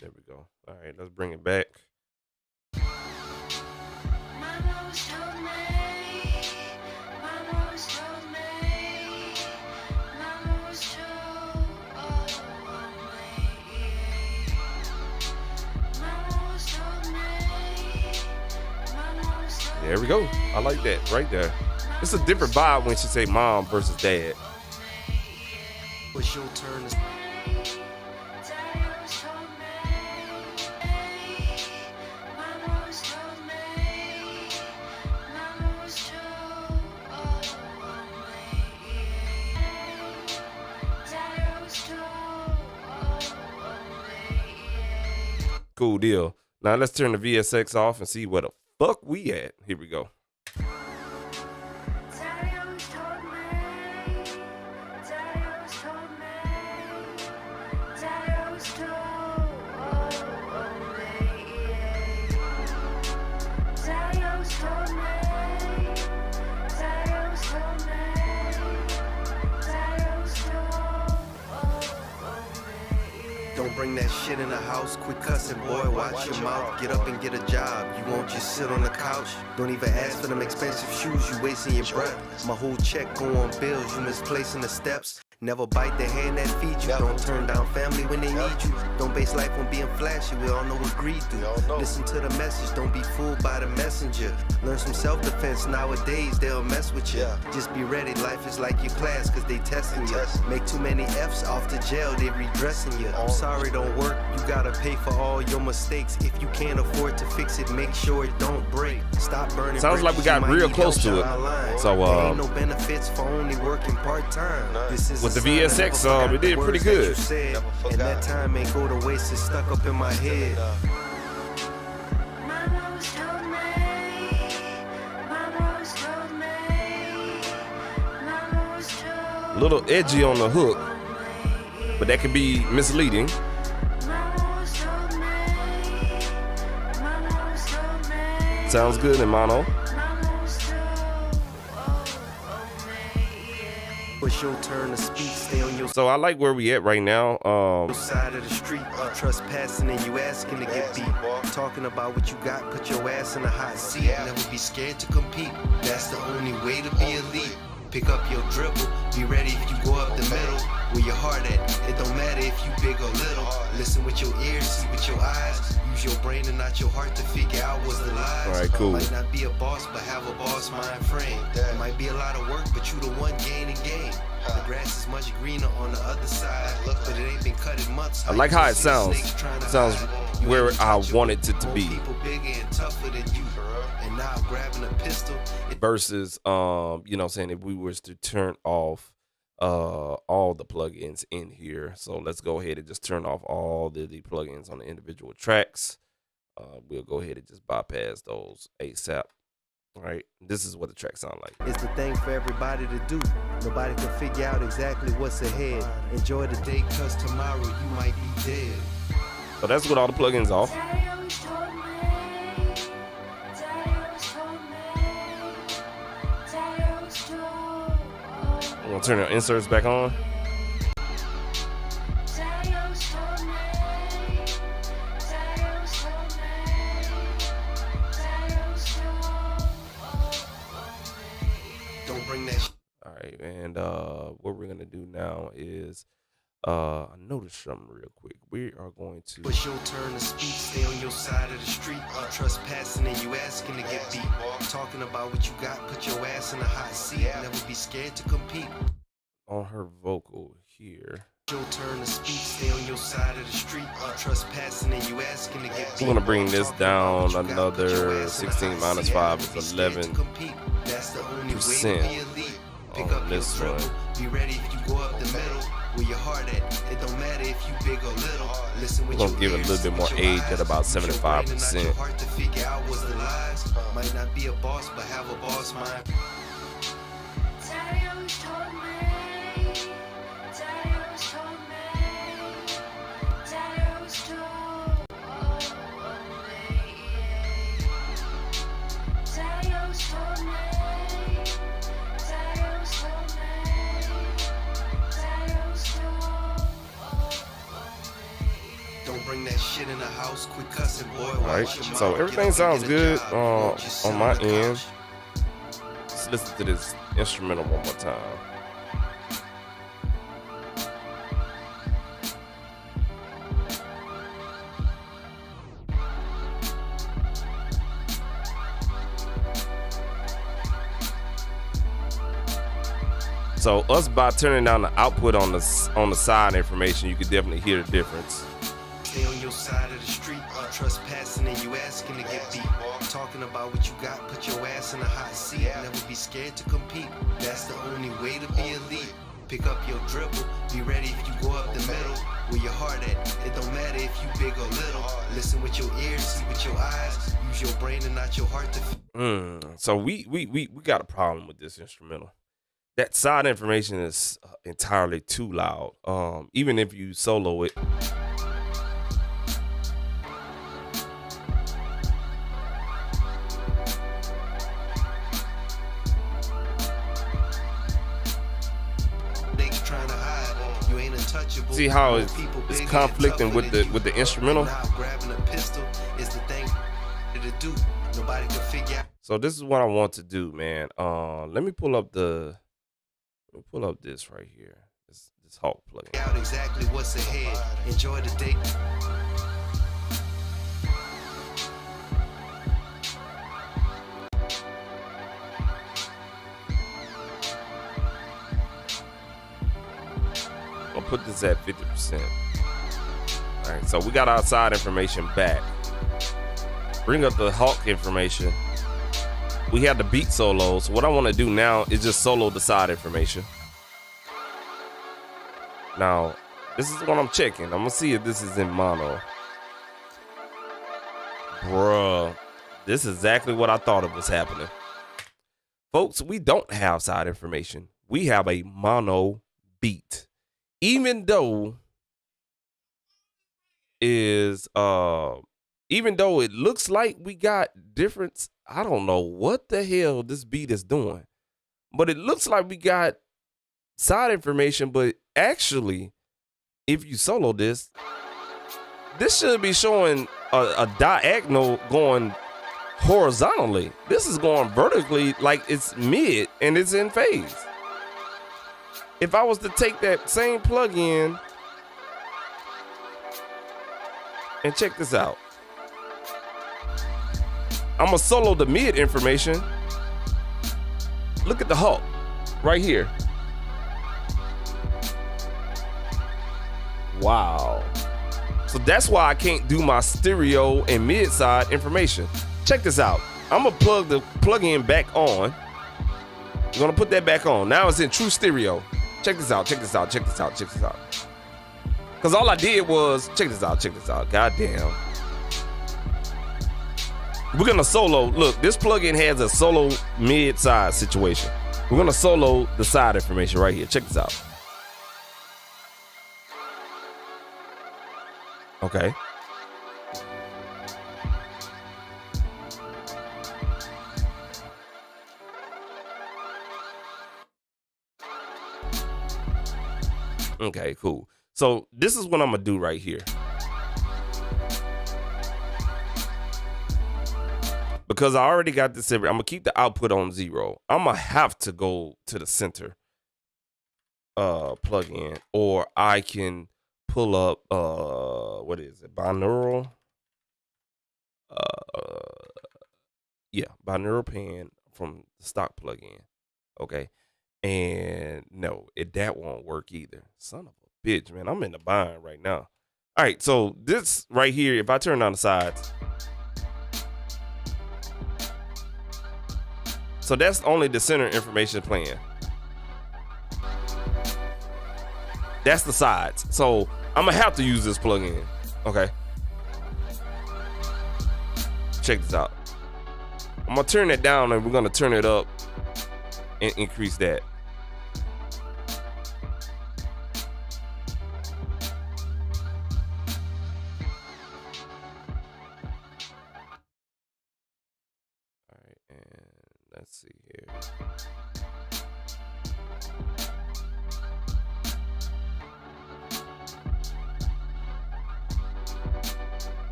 There we go. All right, let's bring it back. Mama was told me, Mama was told me, Mama was told, me, yeah. Mama was told me, Mama was told There we go. I like that right there. It's a different vibe when she say mom versus dad. It's your turn to. Daddy was told me, Mama was told me, Mama was told, me, yeah. Daddy was told, me, yeah. Cool deal. Now let's turn the VSX off and see where the fuck we at. Here we go. Daddy always told me, Daddy always told me, Daddy always told, me, yeah. bring that shit in the house. Quit cussing, boy, watch your mouth. Get up and get a job. You won't just sit on the couch. Don't even ask for them expensive shoes. You wasting your breath. My whole check go on bills. You misplacing the steps. Never bite the hand that feeds you. Don't turn down family when they need you. Don't base life on being flashy. We all know what greed do. Listen to the message. Don't be fooled by the messenger. Learn some self-defense. Nowadays they'll mess with you. Just be ready. Life is like your class cause they testing you. Make too many F's off the jail. They redressing you. I'm sorry don't work. You gotta pay for all your mistakes. If you can't afford to fix it, make sure it don't break. Stop burning. Sounds like we got real close to it. So ain't no benefits for only working part-time. This is with the VSX, it did pretty good. And that time ain't go to waste, it's stuck up in my head. Mama's told me, Mama's told me, Mama's told A little edgy on the hook, but that could be misleading. Mama's told me, Mama's told me, Sounds good in mono. Mama's told me. It's your turn to speak, stay on your So I like where we at right now. side of the street. Trespassing and you asking to get beat. Talking about what you got, put your ass in a hot seat. Never be scared to compete. That's the only way to be elite. Pick up your dribble, be ready if you go up the middle. Where your heart at, it don't matter if you big or little. Listen with your ears, see with your eyes. Use your brain and not your heart to figure out what's the lies. All right, cool. Might not be a boss, but have a boss mind frame. It might be a lot of work, but you the one gaining game. The grass is much greener on the other side, but it ain't been cut in months. I like how it sounds. It sounds where I wanted it to be. People bigger and tougher than you. And now I'm grabbing a pistol. Versus, you know what I'm saying, if we was to turn off all the plugins in here. So let's go ahead and just turn off all the plugins on the individual tracks. We'll go ahead and just bypass those ASAP. All right, this is what the track sound like. It's the thing for everybody to do. Nobody can figure out exactly what's ahead. Enjoy the day, cause tomorrow you might be dead. So that's with all the plugins off. Daddy always told me, Daddy always told me, Daddy always told I'm gonna turn the inserts back on. Daddy always told me, Daddy always told me, Daddy always told me. Don't bring that shit. All right, and what we're gonna do now is I noticed something real quick. We are going to It's your turn to speak, stay on your side of the street. Trespassing and you asking to get beat. Talking about what you got, put your ass in a hot seat. Never be scared to compete. on her vocal here. Your turn to speak, stay on your side of the street. Trespassing and you asking to get beat. I'm gonna bring this down another 16 minus 5 is 11%. That's the only way to be elite. Pick up your this dribble. one. Be ready if you go up the middle. Where your heart at, it don't matter if you big or little. Listen with We're gonna your give it a ears, little bit more with your age at eyes. about Use your brain and not 75%. your heart to figure out what's the lies. Might not be a boss, but have a boss mind. Daddy always told me, Daddy always told me, Daddy always told me, Daddy always told me, Daddy always told me, Daddy always told me. Don't bring that shit in the house. Quit cussing, boy. All right, Watch your so mouth. everything Get up and sounds get a good job. Won't just sit on my the end. couch. Let's listen to this instrumental one more time. So us by turning down the output on the side information, you can definitely hear the difference. Stay on your side of the street. Trespassing and you asking to get beat. Talking about what you got, put your ass in a hot seat. Never be scared to compete. That's the only way to be elite. Pick up your dribble. Be ready if you go up the middle. Where your heart at, it don't matter if you big or little. Listen with your ears, see with your eyes. Use your brain and not your heart to. So we got a problem with this instrumental. That side information is entirely too loud. Even if you solo it. See how it's conflicting with the instrumental. Grabbing a pistol is the thing to do. Nobody can figure out. So this is what I want to do, man. Let me pull up this right here. This Hawk plugin. Out exactly what's ahead. Enjoy the day. I'll put this at 50%. All right, so we got our side information back. Bring up the Hawk information. We have the beat solo. So what I want to do now is just solo the side information. Now, this is what I'm checking. I'm gonna see if this is in mono. Bruh, this is exactly what I thought it was happening. Folks, we don't have side information. We have a mono beat. Even though it looks like we got different, I don't know what the hell this beat is doing, but it looks like we got side information, but actually, if you solo this should be showing a diagonal going horizontally. This is going vertically, like it's mid and it's in phase. If I was to take that same plugin and check this out, I'm gonna solo the mid information. Look at the Hawk right here. Wow. So that's why I can't do my stereo and mid side information. Check this out. I'm gonna plug the plugin back on. I'm gonna put that back on. Now it's in true stereo. Check this out, check this out, check this out, check this out. Cause all I did was, check this out, God damn. We're gonna solo, look, this plugin has a solo mid-side situation. We're gonna solo the side information right here. Check this out. Okay. Okay, cool. So this is what I'm gonna do right here. Because I already got this, I'm gonna keep the output on 0. I'm gonna have to go to the center plugin, or I can pull up what is it? Binaural. Yeah, binaural pan from the stock plugin. Okay. And no, that won't work either. Son of a bitch, man. I'm in the bind right now. All right, so this right here, if I turn on the sides, so that's only the center information playing. That's the sides. So I'm gonna have to use this plugin. Okay. Check this out. I'm gonna turn it down and we're gonna turn it up and increase that. All right, and let's see here.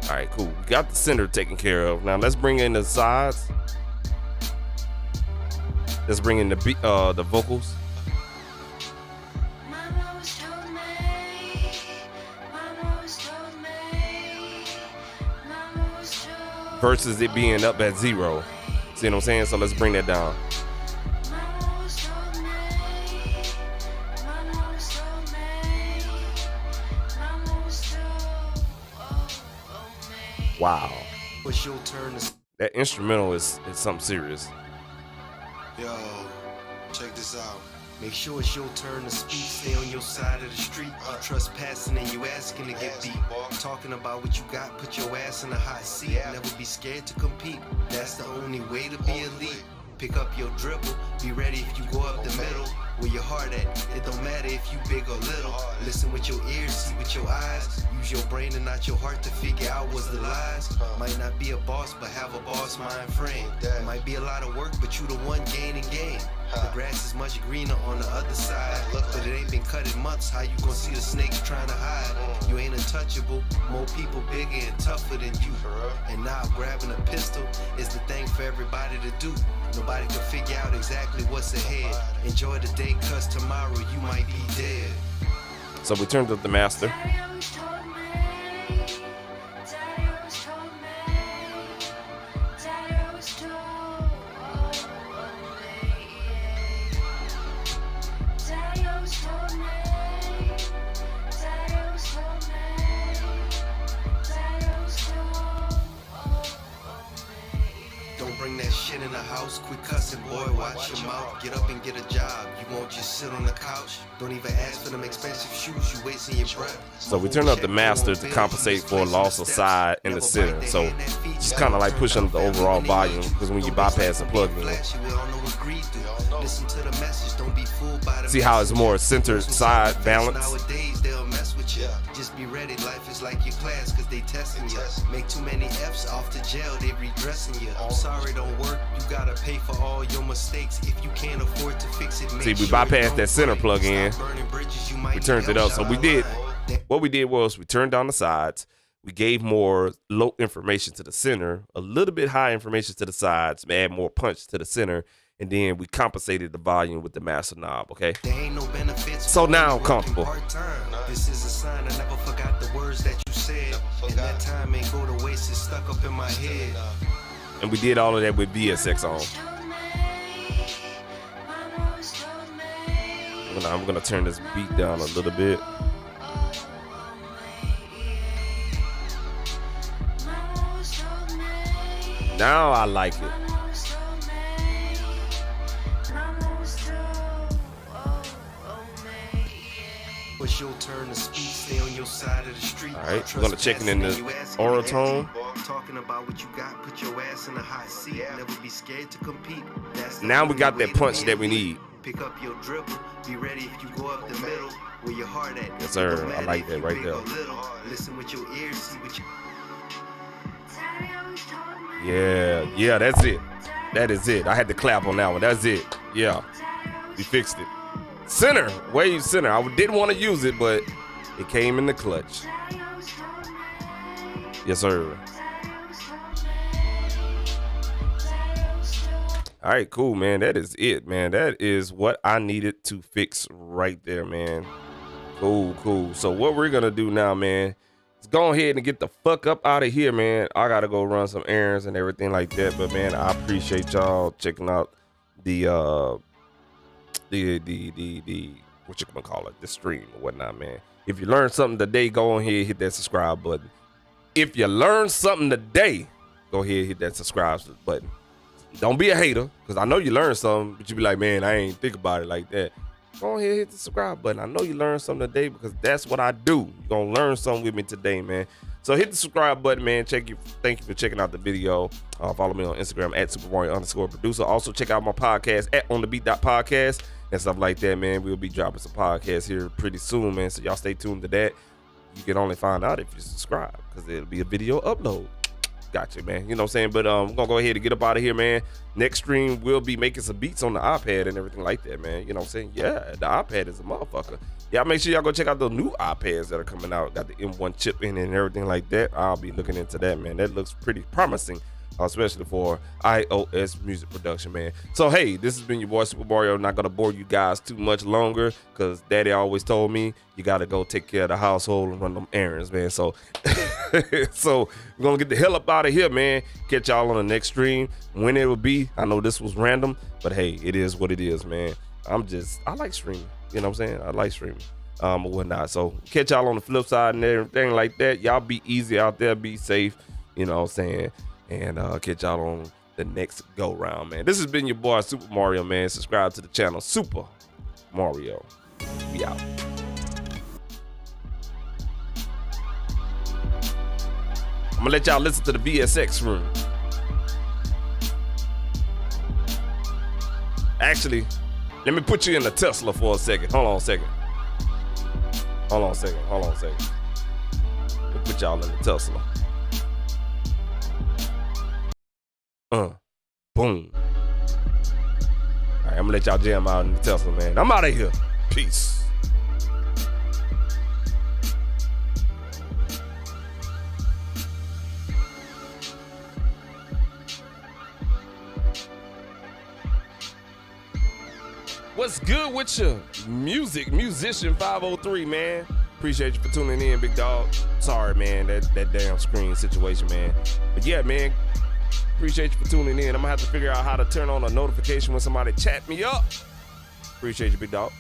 All right, cool. We got the center taken care of. Now let's bring in the sides. Let's bring in the vocals. Versus it being up at 0. See what I'm saying? So let's bring that down. Wow. It's your turn to... That instrumental is something serious. Yo, check this out. Make sure it's your turn to speak. Stay on your side of the street. Trespassing and you asking to get beat. Talking about what you got, put your ass in a hot seat. Never be scared to compete. That's the only way to be elite. Pick up your dribble. Be ready if you go up the middle. where your heart at. It don't matter if you big or little. Listen with your ears, see with your eyes. Use your brain and not your heart to figure out what's the lies. Might not be a boss, but have a boss mind frame. It might be a lot of work, but you the one gaining game. The grass is much greener on the other side, but it ain't been cut in months. How you gonna see the snakes trying to hide? You ain't untouchable, more people bigger and tougher than you. And now grabbing a pistol is the thing for everybody to do. Nobody can figure out exactly what's ahead. Enjoy the day, cause tomorrow you might be dead. So we turned up the master. Daddy always told me. Daddy always told me. Daddy always told me. Daddy always told me. Daddy always told me. Daddy always told me. Don't bring that shit in the house. Quit cussing, boy. Watch your mouth. Get up and get a job. You won't just sit on the couch. Don't even ask for them expensive shoes. You wasting your breath. So we turned up the master to compensate for a loss of side in the center. So just kind of like pushing up the overall volume, because when you bypass the plug-in, see how it's more centered side balance. Nowadays they'll mess with you. Just be ready. Life is like your class, cause they testing you. Make too many F's off to jail, they redressing you. I'm sorry, don't work. You gotta pay for all your mistakes. If you can't afford to fix it, See, we bypassed that center plug-in. We turned it up. So we did, what we did was we turned down the sides. We gave more low information to the center, a little bit high information to the sides, add more punch to the center, and then we compensated the volume with the master knob, okay? So now I'm comfortable. This is a sign I never forgot the words that you said. And that time ain't go to waste, it's stuck up in my head. And we did all of that with VSX on. I'm gonna turn this beat down a little bit. Now I like it. It's your turn to speak, stay on your side of the street. All right, we're gonna check in the oral tone. Talking about what you got, put your ass in a hot seat. Never be scared to compete. Now we got that punch that we need. Pick up your dribble, be ready if you go up the middle, where your heart at. Yes, sir. I like that right there. Listen with your ears, see what you. Yeah, that's it. That is it. I had to clap on that one. That's it. Yeah, we fixed it. Center, wave center. I didn't want to use it, but it came in the clutch. Yes, sir. All right, cool, man. That is it, man. That is what I needed to fix right there, man. Cool. So what we're going to do now, man, is go ahead and get the fuck up out of here, man. I got to go run some errands and everything like that. But, man, I appreciate y'all checking out the what you gonna call it, the stream or whatnot, man. If you learned something today, go on here, hit that subscribe button. If you learned something today, go ahead, hit that subscribe button. Don't be a hater, because I know you learned something, but you be like, man, I ain't think about it like that. Go ahead, hit the subscribe button. I know you learned something today, because that's what I do. You're gonna learn something with me today, man. So hit the subscribe button, man. Thank you for checking out the video. Follow me on Instagram at @SuperMario_producer. Also check out my podcast at onthebeat.podcast and stuff like that, man. We'll be dropping some podcasts here pretty soon, man. So y'all stay tuned to that. You can only find out if you subscribe, because it'll be a video upload. Gotcha, man. You know what I'm saying? But we're gonna go ahead and get up out of here, man. Next stream we'll be making some beats on the iPad and everything like that, man. You know what I'm saying? Yeah, the iPad is a motherfucker. Y'all make sure y'all go check out the new iPads that are coming out. Got the M1 chip in it and everything like that. I'll be looking into that, man. That looks pretty promising, especially for iOS music production, man. So hey, this has been your boy Super Mario. Not gonna bore you guys too much longer, because Daddy always told me you gotta go take care of the household and run them errands, man. So so we're gonna get the hell up out of here, man. Catch y'all on the next stream. When it will be, I know this was random, but hey, it is what it is, man. I like streaming. You know what I'm saying? I like streaming or whatnot. So catch y'all on the flip side and everything like that. Y'all be easy out there, be safe. You know what I'm saying? And catch y'all on the next go round, man. This has been your boy Super Mario, man. Subscribe to the channel Super Mario. We out. I'm gonna let y'all listen to the VSX room. Actually, Let me put you in the Tesla for a second. Hold on a second. Let me put y'all in the Tesla. Boom. All right, I'm gonna let y'all jam out in the Tesla, man. I'm out of here. Peace. What's good with you? Musician 503, man. Appreciate you for tuning in, big dog. Sorry, man, that damn screen situation, man. But yeah, man, appreciate you for tuning in. I'm gonna have to figure out how to turn on a notification when somebody chat me up. Appreciate you, big dog.